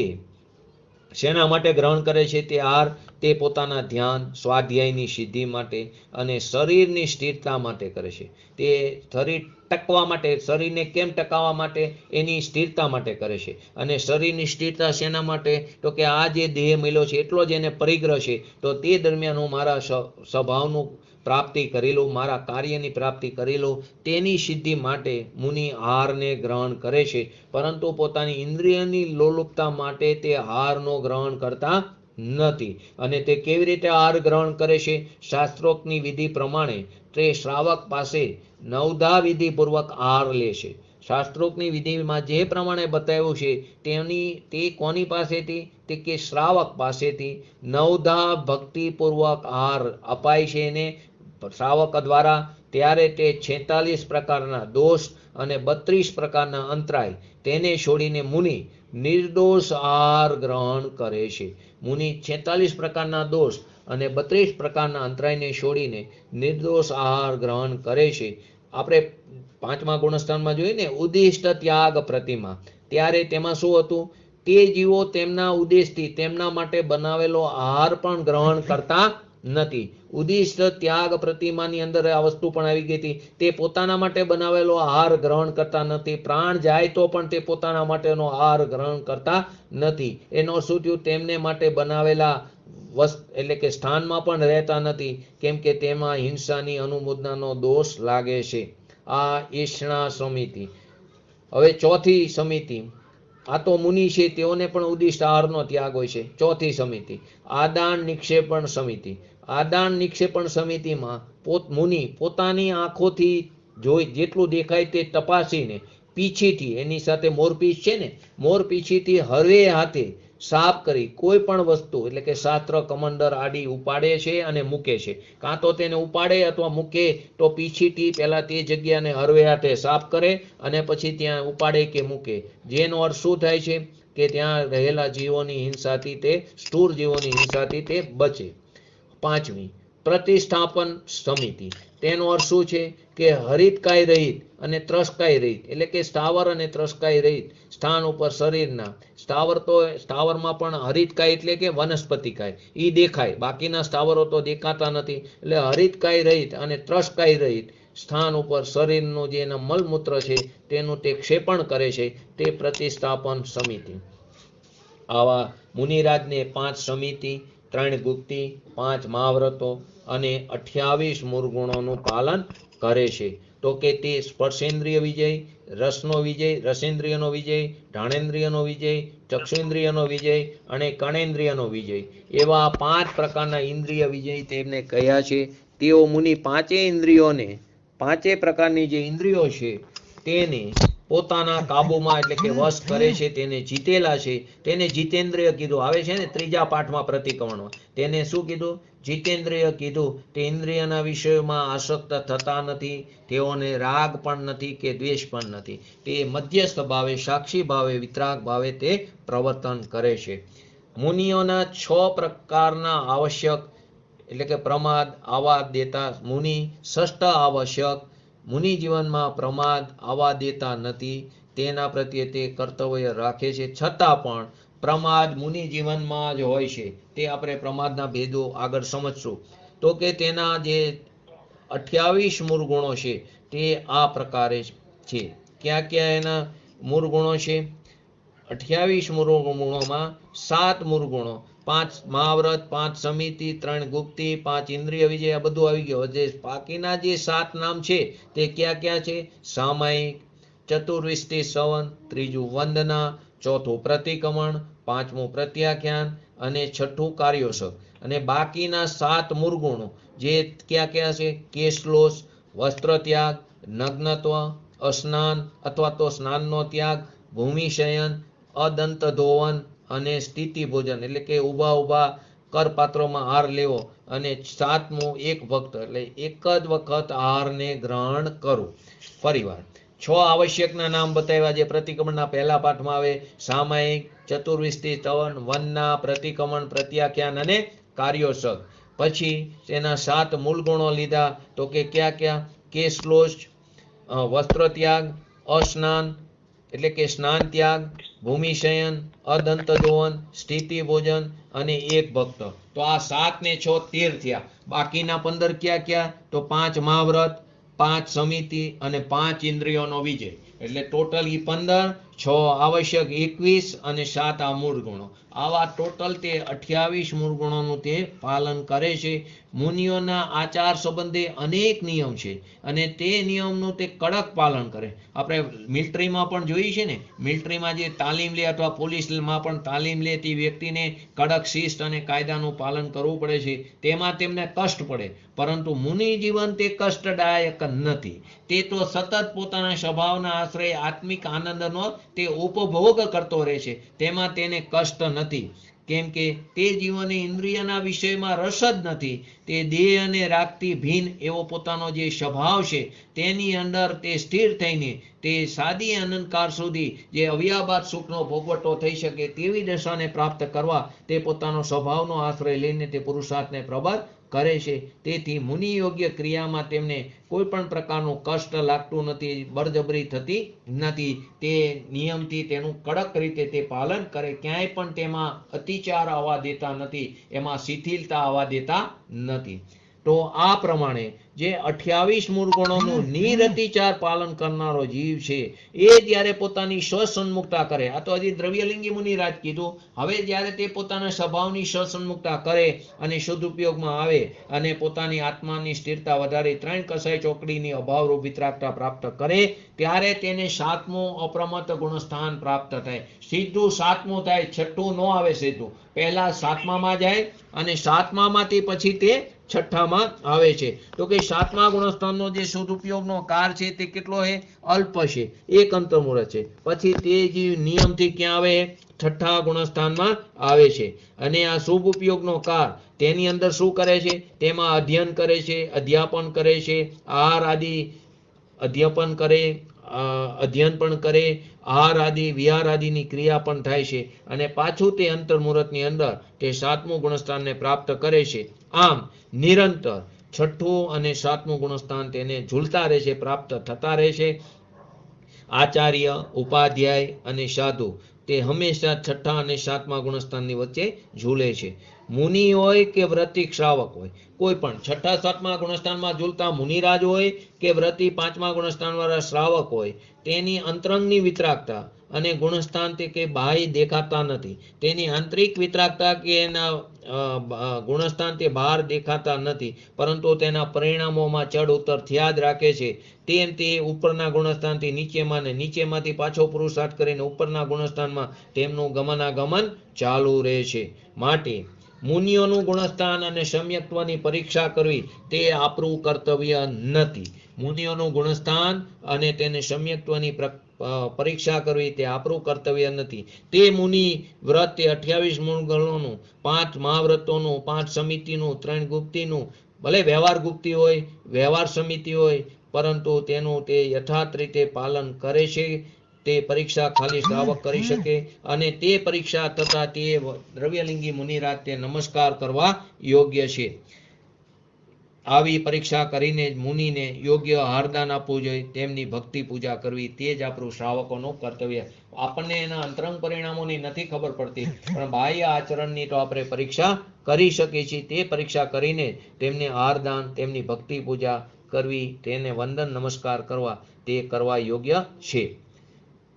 A: શેના માટે ગ્રહણ કરે છે? તે આહાર તે પોતાના ધ્યાન, સ્વાધ્યાયની સિદ્ધિ માટે અને શરીરની સ્થિરતા માટે કરે છે. તે શરીર ટકવા માટે, શરીરને કેમ ટકાવવા માટે? એની સ્થિરતા માટે કરે છે. અને શરીરની સ્થિરતા શેના માટે? તો કે આ જે દેહ મળ્યો છે એટલો જ એને પરિગ્રહ છે, તો તે દરમિયાન હું મારા સ્વભાવનું પ્રાપ્તિ કરી લઉં, મારા કાર્યની પ્રાપ્તિ કરી લઉં, તેની સિદ્ધિ માટે મુનિ આહારને ગ્રહણ કરે છે. પરંતુ પોતાની ઇન્દ્રિયની લોલુપતા માટે તે આહારનો ગ્રહણ કરતા નથી. અને તે કેવી રીતે આહાર ગ્રહણ કરે છે? શાસ્ત્રોક્તની વિધિ પ્રમાણે તે શ્રાવક પાસે 9ધા વિધિપૂર્વક આહાર લે છે. શાસ્ત્રોક્તની વિધિમાં જે પ્રમાણે બતાવ્યું છે તે કોની પાસેથી? તે કે શ્રાવક પાસેથી 9ધા ભક્તિપૂર્વક આહાર અપાય છે એને શ્રાવક દ્વારા. ત્યારે તે 46 પ્રકારના દોષ અને 32 પ્રકારના અંતરાય તેને છોડીને મુનિ નિર્દોષ આહાર ગ્રહણ કરે છે. મુનિ 46 પ્રકારના દોષ અને 32 પ્રકારના અંતરાયને છોડીને નિર્દોષ આહાર ગ્રહણ કરે છે. આપણે 5મા ગુણસ્થાનમાં જોઈએ ને, ઉદ્દિષ્ટ ત્યાગ પ્રતિમા, ત્યારે તેમાં શું હતું? તે જીવો તેમના ઉદ્દેશથી તેમના માટે બનાવેલો આહાર પણ ગ્રહણ કરતા નથી. ઉદ્દિષ્ટ ત્યાગ પ્રતિમાની અંદર આ વસ્તુ પણ આવી ગઈ હતી. તે પોતાના માટે બનાવેલો આહાર ગ્રહણ કરતા નથી. પ્રાણ જાય તો પણ તે પોતાના માટેનો આહાર ગ્રહણ કરતા નથી. એનો શું થયું? તેમને માટે બનાવેલા એટલે કે સ્થાનમાં પણ રહેતા નથી, કેમ કે તેમાં હિંસાની અનુમોદનાનો દોષ લાગે છે. આ એષણા સમિતિ. હવે ચોથી સમિતિ, આ તો મુનિ છે તેઓને પણ ઉદ્દિષ્ટ આહારનો ત્યાગ હોય છે. ચોથી સમિતિ આદાન નિક્ષેપણ સમિતિ. આદાન નિક્ષેપણ સમિતિમાં મુનિ પોતાની આંખોથી જોઈ જેટલું દેખાય તે તપાસીને પીછીથી, એની સાથે મોરપીછ છે ને, મોરપીછીથી હળવે હાથે સાફ કરી કોઈ પણ વસ્તુ એટલે કે શાસ્ત્ર, કમંડર આદિ ઉપાડે છે અને મૂકે છે. કાં તો તેને ઉપાડે અથવા મૂકે તો પીછીથી પહેલા તે જગ્યાને હળવે હાથે સાફ કરે અને પછી ત્યાં ઉપાડે કે મૂકે. જેનો અર્થ શું થાય છે? કે ત્યાં રહેલા જીવોની હિંસાથી તે સ્થૂળ જીવોની હિંસાથી તે બચે. 5મી પ્રતિષ્ઠાપન સમિતિ. તેનો અર્થ શું છે? કે હરિતકાય રહિત અને ત્રસકાય રહિત, એટલે કે સ્થાવર અને ત્રસકાય રહિત સ્થાન ઉપર શરીરના. સ્થાવરમાં પણ હરિતકાય એટલે કે વનસ્પતિકાય, એ દેખાય, બાકીના સ્થાવરો તો દેખાતા નથી. એટલે હરિતકાય રહિત અને ત્રસકાય રહિત સ્થાન ઉપર શરીરનું જે એના મલમૂત્ર છે તેનું તે ક્ષેપણ કરે છે. તે પ્રતિષ્ઠાપન સમિતિ. આવા મુનિરાજને 5 સમિતિ, 3 ગુપ્તિ, 5 મહાવ્રતો અને 28 મૂળગુણોનું પાલન કરે છે. તો કે તે સ્પર્શેન્દ્રિય વિજય, રસનો વિજય, રસેન્દ્રિયનો વિજય, ઢાણેન્દ્રિયનો વિજય, ચક્ષુન્દ્રિયનો વિજય અને કણેન્દ્રિયનો વિજય એવા 5 પ્રકારના ઇન્દ્રિય વિજય તેમને કહ્યા છે. તેઓ મુનિ પાંચે પ્રકારની જે ઇન્દ્રિયો છે તેને પોતાના કાબુમાં એટલે કે વશ કરે છે, તેને જીતેલા છે. તેને જીતેન્દ્રિય કીધું. આવે છે ને ત્રીજા પાઠમાં પ્રતિક્રમણમાં તેને શું કીધું? જીતેન્દ્રિય કીધું. તે ઇન્દ્રિયના વિષયોમાં આસક્ત થતા નથી, તેઓને રાગ પણ નથી કે દ્વેષ પણ નથી. તે મધ્યસ્થ ભાવે, સાક્ષી ભાવે, વિતરાગ ભાવે તે પ્રવર્તન કરે છે. મુનિઓના 6 પ્રકારના આવશ્યક એટલે કે પ્રમાદ આવવા દેતા મુનિ ષષ્ઠ આવશ્યક મુનિ જીવનમાં પ્રમાદ આવવા દેતા નથી. તેના પ્રત્યે તે કર્તવ્ય રાખે છે, છતાં પણ પ્રમાદ મુનિ જીવનમાં જ હોય છે. તે આપણે પ્રમાદના ભેદો આગળ સમજશું. તો કે તેના જે 28 મૂળ ગુણો છે તે આ પ્રકારે છે. ક્યાં ક્યાં એના મૂળ ગુણો છે? 28 મૂળ ગુણોમાં 7 મૂળ ગુણો, 5 મહાવ્રત, 5 સમિતિ, 3 ગુપ્તિ, 5 ઇન્દ્રિય વિજય, આ બધું આવી ગયું. જે બાકીના જે 7 નામ છે તે ક્યાં ક્યાં છે? સામાયિક, ચતુર્વિષ્ટિ સવન, ત્રીજું વંદના, ચોથું પ્રતિક્રમણ, પાંચમું પ્રત્યાખ્યાન અને છઠ્ઠું કાર્યોસક. અને બાકીના 7 મૂળ ગુણો જે ક્યાં ક્યાં છે? કેશલોસ, વસ્ત્ર ત્યાગ, નગ્નત્વ, અસ્નાન અથવા તો સ્નાનનો ત્યાગ, ભૂમિશયન, અદંત ધોવન અને સ્થિતિ ભોજન એટલે કે ઊભા કરપાત્રોમાં આહાર લેવો. અને 7મું એક વખત એટલે એક જ વખત આહારને ગ્રહણ કરવું. ફરીવાર 6 આવશ્યકના નામ બતાવ્યા જે પ્રતિક્રમણના પહેલા પાઠમાં આવે: સામાયિક, ચતુર્વિષ્ટિ સવન, વનના, પ્રતિક્રમણ, પ્રત્યાખ્યાન અને કાર્યોસક. પછી તેના 7 મૂળ ગુણો લીધા. તો કે ક્યાં ક્યાં? કેશલોચ, વસ્ત્ર ત્યાગ, અસ્નાન એટલે કે સ્નાન ત્યાગ, ભૂમિશયન, અદંત ધોવન, સ્થિતિ ભોજન અને એક ભક્ત. તો આ 7 ને 6 13 થયા. બાકીના 15 ક્યાં ક્યાં? તો 5 મહાવ્રત, 5 સમિતિ અને 5 ઇન્દ્રિયોનો વિજય. એટલે ટોટલ 15, 6 આવશ્યક 21 અને 7 આ મૂળ ગુણો. આવા ટોટલ તે 28 મૂળ ગુણોનું તે પાલન કરે છે. મુનિઓના આચાર સંબંધે અનેક નિયમ છે અને તે નિયમનું તે કડક પાલન કરે. આપણે મિલિટરીમાં પણ જોઈએ છે ને, મિલિટરીમાં જે તાલીમ લે અથવા પોલીસમાં પણ તાલીમ લે તે વ્યક્તિને કડક શિસ્ત અને કાયદાનું પાલન કરવું પડે છે. તેમાં તેમને કષ્ટ પડે, પરંતુ મુનિ જીવન તે કષ્ટદાયક નથી. તે તો સતત પોતાના સ્વભાવના આશ્રય આત્મિક આનંદનો તે ઉપભોગ કરતો રહે છે. તેમાં તેને કષ્ટ નથી, કેમ કે તે જીવને ઇન્દ્રિયના વિષયમાં રસ જ નથી. તે દેહ અને રાગથી ભિન્ન એવો પોતાનો જે સ્વભાવ છે તેની અંદર તે સ્થિર થઈને તે સાદી આનંદકાળ સુધી જે અવ્યાભાત સુખનો ભોગવટો થઈ શકે તેવી દશાને પ્રાપ્ત કરવા તે પોતાનો સ્વભાવનો આશ્રય લઈને તે પુરુષાર્થને પ્રબળ કરે છે. તેથી મુનિ યોગ્ય ક્રિયામાં તેમને કોઈ પણ પ્રકારનું કષ્ટ લાગતું નથી, બળજબરી થતી નથી. તે નિયમથી તેનું કડક રીતે તે પાલન કરે, ક્યાંય પણ તેમાં અતિચાર આવવા દેતા નથી, એમાં શિથિલતા આવવા દેતા નથી. તો આ પ્રમાણે જે 28 મૂળ ગુણોનું નિરતિચાર પાલન કરનારો જીવ છે એ જ્યારે પોતાની સ્વસન્મુખતા કરે, આ તો હજી દ્રવ્યલિંગી મુનિરાજ કીધું. હવે જ્યારે તે પોતાના સ્વભાવની સ્વસન્મુખતા કરે અને શુદ્ધ ઉપયોગમાં આવે અને પોતાની આત્માની સ્થિરતા વધારી 3 કસાઈ ચોકડીની અભાવરૂપ વિતરાગતા પ્રાપ્ત કરે, ત્યારે તેને 7મું અપ્રમત્ત ગુણસ્થાન પ્રાપ્ત થાય. સીધું 7મું થાય, 6ઠું ન આવે સીધું. પહેલા 7મામાં જાય અને 7મામાંથી પછી તે 6ઠ્ઠામાં આવે છે. તો કે 7મા ગુણસ્થાનનો જે સદુપયોગનો કાર છે તે કેટલો છે? અલ્પ છે, એક અંતર્મુહૂર્ત છે. પછી તે જે નિયમથી ક્યાં આવે? 6ઠ્ઠા ગુણસ્થાનમાં આવે છે. અને આ શુભ ઉપયોગનો કાર તેની અંદર શું કરે છે? તેમાં અધ્યયન કરે છે, અધ્યાપન કરે છે, આહાર આદિ અધ્યાપન કરે, અધ્યયન પણ કરે, આહાર આદિ વિહાર આદિની ક્રિયા પણ થાય છે. અને પાછું તે અંતર્મુહૂર્તની અંદર તે 7મું ગુણસ્થાનને પ્રાપ્ત કરે છે. આમ નિરંતર 6ઠ્ઠું અને 7મું ગુણસ્થાન તેને ઝૂલતા રહે છે, પ્રાપ્ત થતા રહે છે. આચાર્ય, ઉપાધ્યાય અને સાધુ તે હંમેશા 6ઠ્ઠા અને 7મા ગુણસ્થાનની વચ્ચે ઝૂલે છે. મુનિ હોય કે વ્રતિક શ્રાવક હોય, કોઈ પણ 6ઠ્ઠા 7મા ગુણસ્થાનમાં ઝૂલતા મુનિરાજ હોય કે વ્રતિ 5મા ગુણસ્થાન વાળા શ્રાવક હોય, તેની અંતરંગની વિતરાગતા અને ગુણસ્થાન તે કે બાહ્ય દેખાતા નથી. તેની આંતરિક વિતરાગતા કે એના ગુણસ્થાન તે બહાર દેખાતા નથી, પરંતુ તેના પરિણામોમાં ચડ ઉતર થયા જ રાખે છે. તેમ તે ઉપરના ગુણસ્થાનથી નીચેમાં ને નીચેમાંથી પાછો પુરુષાર્થ કરીને ઉપરના ગુણસ્થાનમાં તેમનું ગમનાગમન ચાલુ રહે છે. માટે મુનિઓનું ગુણસ્થાન અને સમ્યક્ત્વની પરીક્ષા કરવી તે આપણું કર્તવ્ય નથી. મુનિઓનું ગુણસ્થાન અને તેને સમ્યક્ત્વની પરીક્ષા કરવી તે આપણું કર્તવ્ય નથી. તે મુનિ વ્રત તે 28 મૂળગણોનું, 5 મહાવ્રતોનું, 5 સમિતિનું, 3 ગુપ્તીનું, ભલે વ્યવહાર ગુપ્તી હોય, વ્યવહાર સમિતિ હોય, પરંતુ તેનું તે યથાર્થ રીતે પાલન કરે છે. તે પરીક્ષા ખાલી શ્રાવક કરી શકે, અને તે પરીક્ષા થતા તે દ્રવ્યલિંગી મુનિરાજ તે નમસ્કાર કરવા યોગ્ય છે. આવી પરીક્ષા કરીને જ મુનિને યોગ્ય હારદાન આપવું જોઈએ, તેમની ભક્તિ પૂજા કરવી તે જ આપણું શ્રાવકોનું કર્તવ્ય. આપણને એના અંતરંગ પરિણામોની નથી ખબર પડતી, પણ બાહ્ય આચરણની તો આપણે પરીક્ષા કરી શકીએ છીએ. તે પરીક્ષા કરીને તેમને હારદાન, તેમની ભક્તિ પૂજા કરવી, તેને વંદન નમસ્કાર કરવા તે કરવા યોગ્ય છે.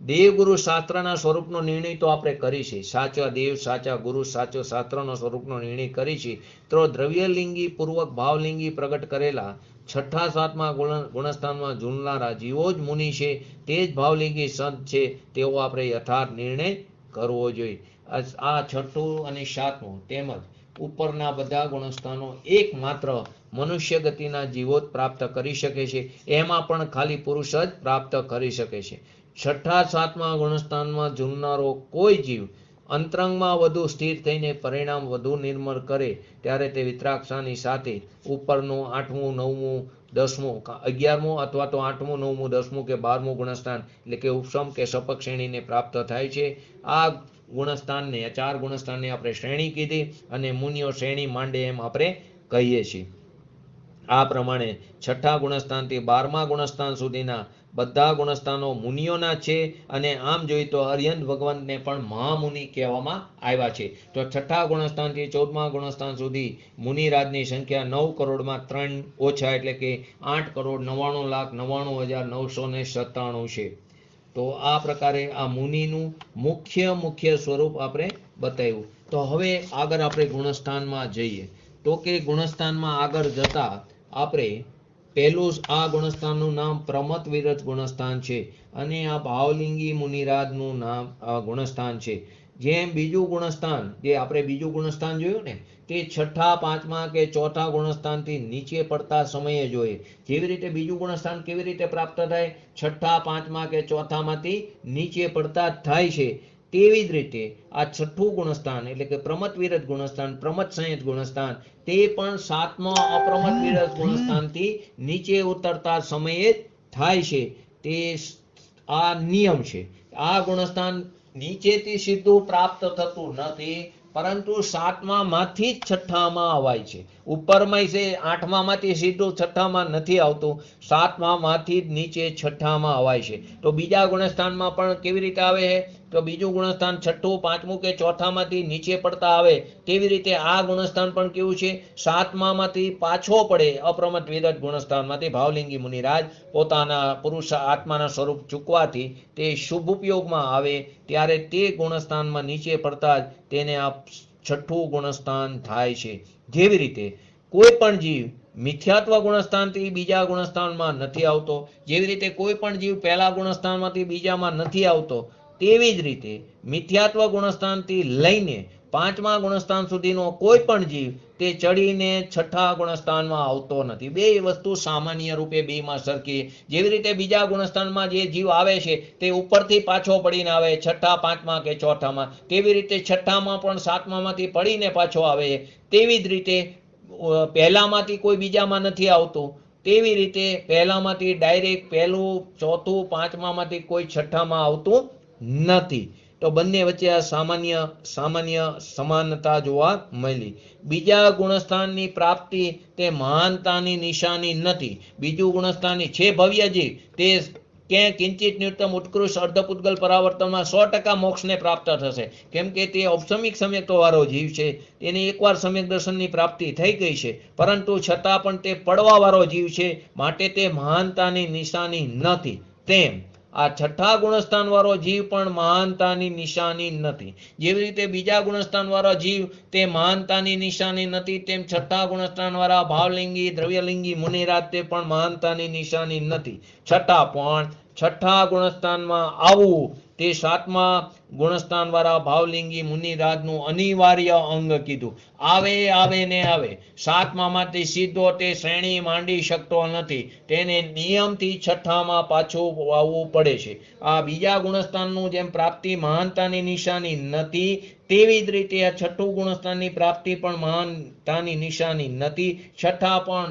A: દેવગુરુ શાસ્ત્રના સ્વરૂપનો નિર્ણય તો આપણે કરી છે. સાચા દેવ, સાચા ગુરુ, સાચો શાસ્ત્રનો સ્વરૂપનો નિર્ણય કરી છે. તો દ્રવ્યલિંગી પૂર્વક ભાવલિંગી પ્રગટ કરેલા 6, 7મા ગુણસ્થાનમાં ઝૂલનારા જીવો જ મુનિ છે, તે જ ભાવલિંગી સંત છે, તેવો આપણે યથાર્થ નિર્ણય કરવો જોઈએ. આ 6 અને 7મું તેમજ ઉપરના બધા ગુણસ્થાનો એકમાત્ર મનુષ્ય ગતિના જીવો જ પ્રાપ્ત કરી શકે છે. એમાં પણ ખાલી પુરુષ જ પ્રાપ્ત કરી શકે છે. 6, 7મા ગુણસ્થાનમાં ઝૂલનારો કોઈ જીવ અંતરંગમાં વધુ સ્થિર થઈને પરિણામ વધુ નિર્મળ કરે ત્યારે તે વિતરાગતાની સાથે ઉપરનું 8મું, 9મું, 10મું, 11મું અથવા તો 8મું, 9મું, 10મું કે 12મું ગુણસ્થાન એટલે કે ઉપસમ કે સપક શ્રેણીને પ્રાપ્ત થાય છે. આ ગુણસ્થાનને, 4 ગુણસ્થાનને આપણે શ્રેણી કીધી, અને મુનિઓ શ્રેણી માંડે એમ આપણે કહીએ છીએ. આ પ્રમાણે 6 ગુણસ્થાનથી 12મા ગુણસ્થાન સુધીના બધા ગુણસ્થાનો મુનિઓના છે, અને આમ જોઈએ તો અર્યંત ભગવંતને પણ મહામુનિ કહેવામાં આવ્યા છે. તો 6 ગુણસ્થાનથી 14મા ગુણસ્થાન સુધી મુનિરાજની સંખ્યા 9 કરોડમાં 3 ઓછા એટલે કે 8,99,99,997 છે. તો આ પ્રકારે આ મુનિનું મુખ્ય સ્વરૂપ આપણે બતાવ્યું. તો હવે આગળ આપણે ગુણસ્થાનમાં જઈએ. તો કે ગુણસ્થાનમાં આગળ જતા આપણે પહેલું આ ગુણસ્થાનનું નામ પ્રમત વિરત ગુણસ્થાન છે, અને આ ભાવલિંગી મુનિરાજનું નામ ગુણસ્થાન છે. જેમ બીજું ગુણસ્થાન, જે આપણે બીજું ગુણસ્થાન જોયું ને, તે 6, 5મા કે 4થા ગુણસ્થાનથી નીચે પડતા સમયે જોઈએ. જેવી રીતે બીજું ગુણસ્થાન કેવી રીતે પ્રાપ્ત થાય, 6, 5મા કે 4થામાંથી નીચે પડતા થાય છે, તેવી જ રીતે આ 6થું ગુણસ્થાન એટલે કે પ્રમત વિરત ગુણસ્થાન, પ્રમત સંયત ગુણસ્થાન, તે પણ 7મા અપ્રમત વિરત ગુણસ્થાનથી નીચે ઉતરતા સમયે થાય છે. તે આ નિયમ છે. આ ગુણસ્થાન નીચેથી સીધું પ્રાપ્ત થતું નથી, પરંતુ 7મામાંથી જ 6થામાં અવાય છે. ઉપરમાંય છે 8મામાંથી સીધું 6થામાં નથી આવતું, 7મામાંથી જ નીચે 6થામાં અવાય છે. તો બીજા ગુણસ્થાનમાં પણ કેવી રીતે આવે છે, તો બીજું ગુણસ્થાન 6, 5મું કે 4થામાંથી નીચે પડતા આવે, તેવી રીતે આ ગુણસ્થાન પણ કેવું છે, 7મામાંથી પાછો પડે. અપ્રમત વિરત ગુણસ્થાનમાંથી ભાવલિંગી મુનિરાજ પોતાના પુરુષ આત્માના સ્વરૂપ ચૂકવાથી તે શુભ ઉપયોગમાં આવે, ત્યારે તે ગુણસ્થાનમાં નીચે પડતા જ તેને આ 6થું ગુણસ્થાન થાય છે. જેવી રીતે કોઈ પણ જીવ મિથ્યાત્વ ગુણસ્થાનથી બીજા ગુણસ્થાનમાં નથી આવતો, જેવી રીતે કોઈ પણ જીવ પહેલા ગુણસ્થાનમાંથી બીજામાં નથી આવતો, તેવી જ રીતે મિથ્યાત્વ ગુણસ્થાનથી લઈને 5મા ગુણસ્થાન સુધીનો કોઈ પણ જીવ તે ચડીને 6થા ગુણસ્થાનમાં આવતો નથી. બે વસ્તુ સામાન્ય રૂપે બેમાં સરખી. જેવી રીતે બીજા ગુણસ્થાનમાં જે જીવ આવે છે તે ઉપરથી પાછો પડીને આવે 6, 5મા કે 4થામાં, તેવી રીતે 6થામાં પણ 7મામાંથી પડીને પાછો આવે. તેવી જ રીતે પહેલામાંથી કોઈ બીજામાં નથી આવતું, તેવી રીતે પહેલામાંથી ડાયરેક્ટ પહેલું, ચોથું, 5મામાંથી કોઈ 6થામાં આવતું નથી. તો બંને વચ્ચે આ સામાન્ય સમાનતા જોવા મળી. બીજા ગુણસ્થાનની પ્રાપ્તિ તે મહાનતાની નિશાની નથી. બીજું ગુણસ્થાનની છે ભવ્ય જીવ, તે ક્યાં કિંચિત ન્યૂનતમ ઉત્કૃષ્ટ અર્ધપુદ્ગલ પરાવર્તનમાં 100% મોક્ષને પ્રાપ્ત થશે, કેમ કે તે ઔપસમિક સમ્યક્તો વાળો જીવ છે. તેની એકવાર સમ્યક દર્શનની પ્રાપ્તિ થઈ ગઈ છે, પરંતુ છતાં પણ તે પડવા વાળો જીવ છે, માટે તે મહાનતાની નિશાની નથી. તેમ આ છઠ્ઠા ગુણસ્થાન વાળો જીવ પણ મહાનતાની નિશાની નથી. જેવી રીતે બીજા ગુણસ્થાન વાળો જીવ તે મહાનતાની નિશાની નથી, તેમ છઠ્ઠા ગુણસ્થાન વાળા ભાવલિંગી દ્રવ્યલિંગી મુનિરાજ તે પણ મહાનતાની નિશાની નથી. છઠ્ઠા ગુણસ્થાનમાં આવવું તે સાતમા ગુણસ્થાન વાળા ભાવલિંગી મુનિરાજનું અનિવાર્ય અંગ કીધું. આવે ને આવે. સાતમામાંથી સીધો તે શ્રેણી માંડી શકતો નથી, તેને નિયમથી છઠ્ઠામાં પાછું આવવું પડે છે. આ બીજા ગુણસ્થાનનું જેમ પ્રાપ્તિ મહાનતાની નિશાની નથી, તેવી જ રીતે આ છઠ્ઠું ગુણસ્થાનની પ્રાપ્તિ પણ મહાનતાની નિશાની નથી. છતાં પણ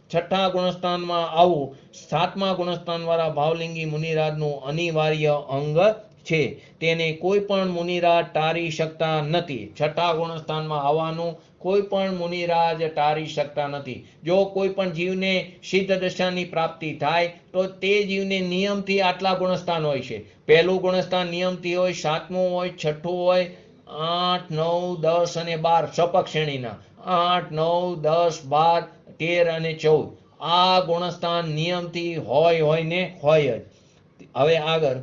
A: છઠ્ઠા ગુણસ્થાનમાં આવવું સાતમા ગુણસ્થાન વાળા ભાવલિંગી મુનિરાજનું અનિવાર્ય અંગ છે. તેને કોઈ પણ મુનિરાજ ટાળી શકતા નથી. છઠ્ઠા ગુણસ્થાનમાં આવવાનું કોઈ પણ મુનિરાજ ટાળી શકતા નથી. જો કોઈ પણ જીવને સિદ્ધ દશાની પ્રાપ્તિ થાય તો તે જીવને નિયમથી આટલા ગુણસ્થાન હોય છે. પહેલું ગુણસ્થાન નિયમથી હોય, સાતમું હોય, છઠ્ઠું હોય, 8, 9, 10 અને 12 સપક શ્રેણીના 8, 9, 10, 12, 13 અને 14 આ ગુણસ્થાન નિયમથી હોય ને હોય જ. હવે આગળ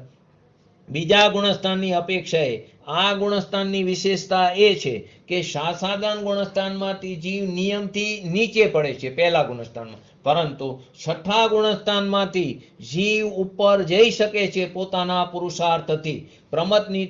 A: બીજા ગુણસ્થાનની અપેક્ષાએ આ ગુણસ્થાનની વિશેષતા એ છે કે સાધારણ ગુણસ્થાનમાંથી જીવ નિયમથી નીચે પડે છે પહેલા ગુણસ્થાનમાં, પરંતુ છઠ્ઠા ગુણસ્થાનમાંથી જીવ ઉપર જઈ શકે છે પોતાના પુરુષાર્થથી. પ્રમથની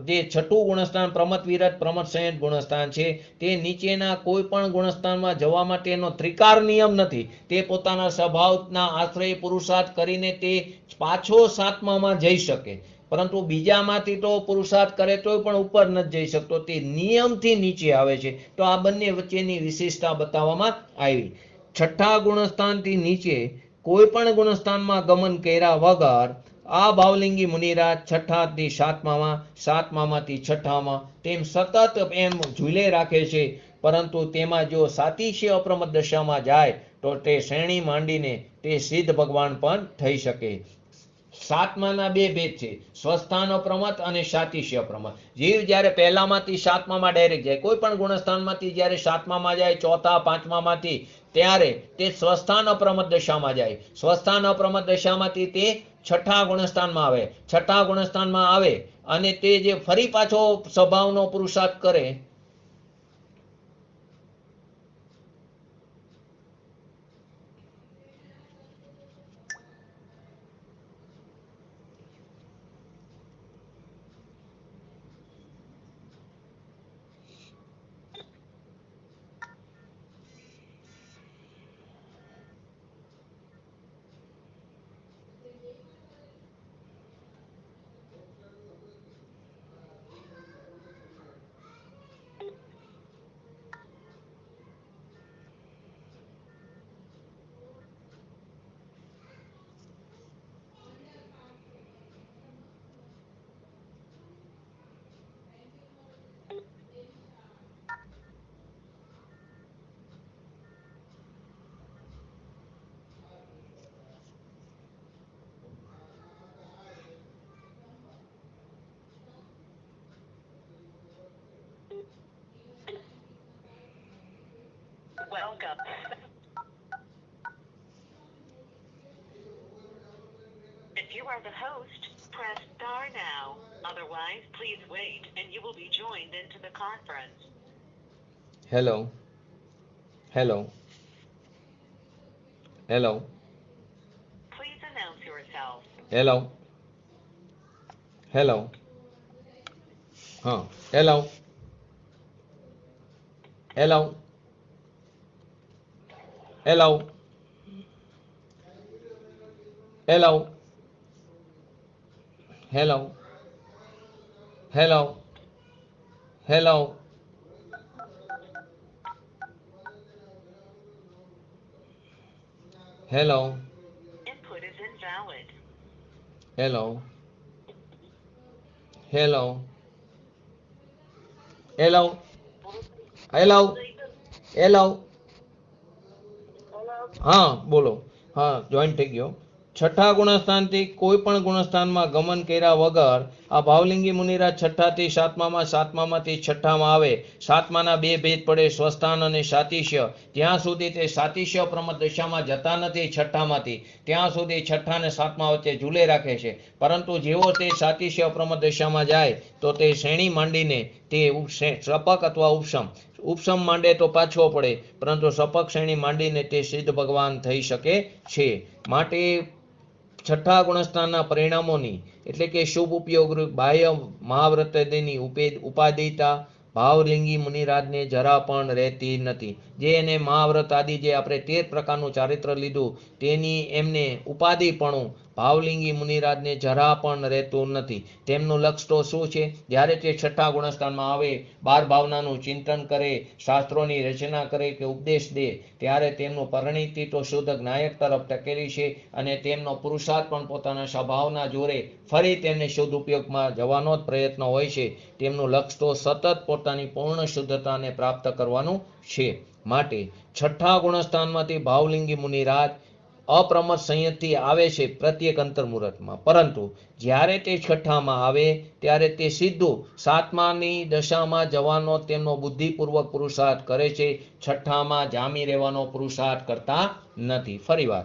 A: જે છઠ્ઠું ગુણસ્થાન પ્રમથ વિરત પ્રમથ સંયત ગુણસ્થાન છે, તે નીચેના કોઈ પણ ગુણસ્થાનમાં જવા માટેનો ત્રિકાર નિયમ નથી. તે પોતાના સ્વભાવના આશ્રય પુરુષાર્થ કરીને તે પાછો સાતમામાં જઈ શકે, પરંતુ બીજામાંથી તો પુરુષાર્થ કરે તોય પણ ઉપર નથી જઈ શકતો, તે નિયમથી નીચે આવે છે. તો આ બંને વચ્ચેની વિશેષતા બતાવવામાં આવી. છઠ્ઠા ગુણસ્થાનથી નીચે કોઈ પણ ગુણસ્થાનમાં ગમન કર્યા વગર આ ભાવલિંગી મુનિરાજ છઠ્ઠાથી સાતમામાં, સાતમામાંથી છઠ્ઠામાં તેમ સતત એમ ઝૂલે રાખે છે. પરંતુ તેમાં જો સાતિશય અપ્રમત દશામાં જાય તો તે શ્રેણી માંડીને તે સિદ્ધ ભગવાન પણ થઈ શકે. સાતમાના બે ભેદ છે, સ્વસ્થાન અપ્રમત અને સાતિશય અપ્રમત. જીવ જ્યારે પહેલામાંથી સાતમામાં ડાયરેક્ટ જાય, કોઈ પણ ગુણસ્થાનમાંથી જ્યારે સાતમામાં જાય, ચોથા પાંચમામાંથી, ત્યારે તે સ્વસ્થાન અપ્રમત દશામાં જાય. સ્વસ્થાન અપ્રમત દશામાંથી તે છઠ્ઠા ગુણસ્થાનમાં આવે. છઠ્ઠા ગુણસ્થાનમાં આવે અને તે જે ફરી પાછો સ્વભાવનો પુરુષાર્થ કરે,
B: Welcome. If you are the host, press star now. Otherwise, please wait and you will be joined into the conference.
A: Hello hello hello
B: Please announce yourself.
A: Hello hello હા hello hello hello hello hello hello hello hello
B: Input is invalid.
A: Hello hello hello hello hello હા બોલો. હા joint થઈ ગયો. છઠ્ઠા ગુણસ્થાનથી કોઈ પણ ગુણસ્થાનમાં ગમન કર્યા વગર આ ભાવલિંગી મુનિરાજ છઠ્ઠાથી સાતમામાં, સાતમામાંથી છઠ્ઠામાં આવે. સાતમાના બે ભેદ પડે, સ્વસ્થાન અને સાતિશ્ય. જ્યાં સુધી તે સાતિશ્ય પ્રમદ દશામાં જતા નથી છઠ્ઠામાંથી, ત્યાં સુધી છઠ્ઠા અને સાતમા વચ્ચે ઝૂલે રાખે છે. પરંતુ જેવો તે સાતિશ્ય પ્રમદ દશામાં જાય તો તે શ્રેણી માંડીને તે સપક અથવા ઉપસમ માંડે તો પાછો પડે, પરંતુ સપક શ્રેણી માંડીને તે સિદ્ધ ભગવાન થઈ શકે છે. માટે છઠ્ઠા ગુણસ્થાનના પરિણામોની એટલે કે શુભ ઉપયોગ બાહ્ય મહાવ્રતની ઉપાદેયતા ભાવલિંગી મુનિરાજને જરા પણ રહેતી નથી. જે એને મહાવ્રત આદિ જે આપણે 13 પ્રકારનું ચારિત્ર લીધું તેની એમને ઉપાધિપણું ભાવલિંગી મુનિરાજને જરા પણ રહેતું નથી. તેમનું લક્ષ્ય તો શું છે? જ્યારે તે છઠ્ઠા ગુણસ્થાનમાં આવે, 12 ભાવનાનું ચિંતન કરે, શાસ્ત્રોની રચના કરે કે ઉપદેશ દે, ત્યારે તેમનું પરિણીતિ તો શુદ્ધ જ્ઞાયક તરફ ટકેલી છે અને તેમનો પુરુષાર્થ પણ પોતાના સ્વભાવના જોરે ફરી તેમને શુદ્ધ ઉપયોગમાં જવાનો જ પ્રયત્ન હોય છે. તેમનું લક્ષ્ય તો સતત પોતાની પૂર્ણ શુદ્ધતાને પ્રાપ્ત કરવાનું છે. માટે છઠ્ઠા ગુણસ્થાનમાંથી ભાવલિંગી મુનિરાજ અપ્રમદ સંયતથી આવે છે પ્રત્યેક અંતર્મુહૂર્તમાં. પરંતુ જ્યારે તે છઠ્ઠામાં આવે ત્યારે તે સીધું સાતમાની દશામાં જવાનો તેમનો બુદ્ધિપૂર્વક પુરુષાર્થ કરે છે. છઠ્ઠામાં જામી રહેવાનો પુરુષાર્થ કરતા નથી. ફરીવાર,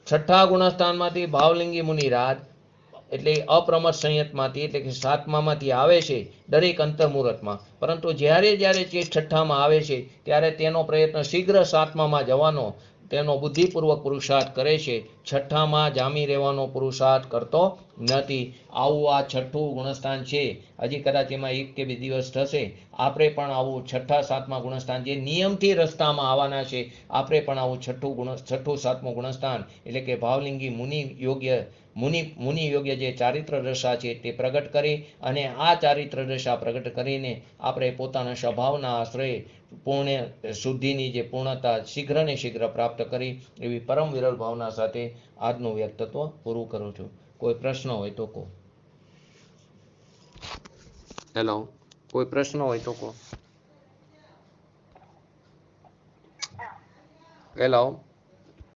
A: છઠ્ઠા ગુણસ્થાનમાંથી ભાવલિંગી મુનિરાજ એટલે અપ્રમદ સંયતમાંથી એટલે કે સાતમામાંથી આવે છે દરેક અંતર્મુહૂર્તમાં. પરંતુ જ્યારે જ્યારે તે છઠ્ઠામાં આવે છે ત્યારે તેનો પ્રયત્ન શીઘ્ર સાતમામાં જવાનો તેનો બુદ્ધિપૂર્વક પુરુષાર્થ કરે છે. છઠ્ઠામાં જામી રહેવાનો પુરુષાર્થ કરતો નથી. આવું આ છઠ્ઠું ગુણસ્થાન છે. હજી કદાચ એમાં 1 કે 2 દિવસ થશે. આપણે પણ આવું છઠ્ઠા સાતમા ગુણસ્થાન જે નિયમથી રસ્તામાં આવવાના છે, આપણે પણ આવું છઠ્ઠું સાતમું ગુણસ્થાન એટલે કે ભાવલિંગી મુનિ યોગ્ય જે ચારિત્ર દશા છે તે પ્રગટ કરી અને આ ચારિત્ર દશા પ્રગટ કરીને આપણે પોતાના સ્વભાવના આશ્રય પૂર્ણ શુદ્ધિની જે પૂર્ણતા શીઘ્ર ને શીઘ્ર પ્રાપ્ત કરી એવી પરમ વિરલ ભાવના સાથે આજનું વ્યક્તિત્વ પૂરું કરું છું. કોઈ પ્રશ્ન હોય તો કહો. હેલો, કોઈ પ્રશ્ન હોય તો કહો. હેલો.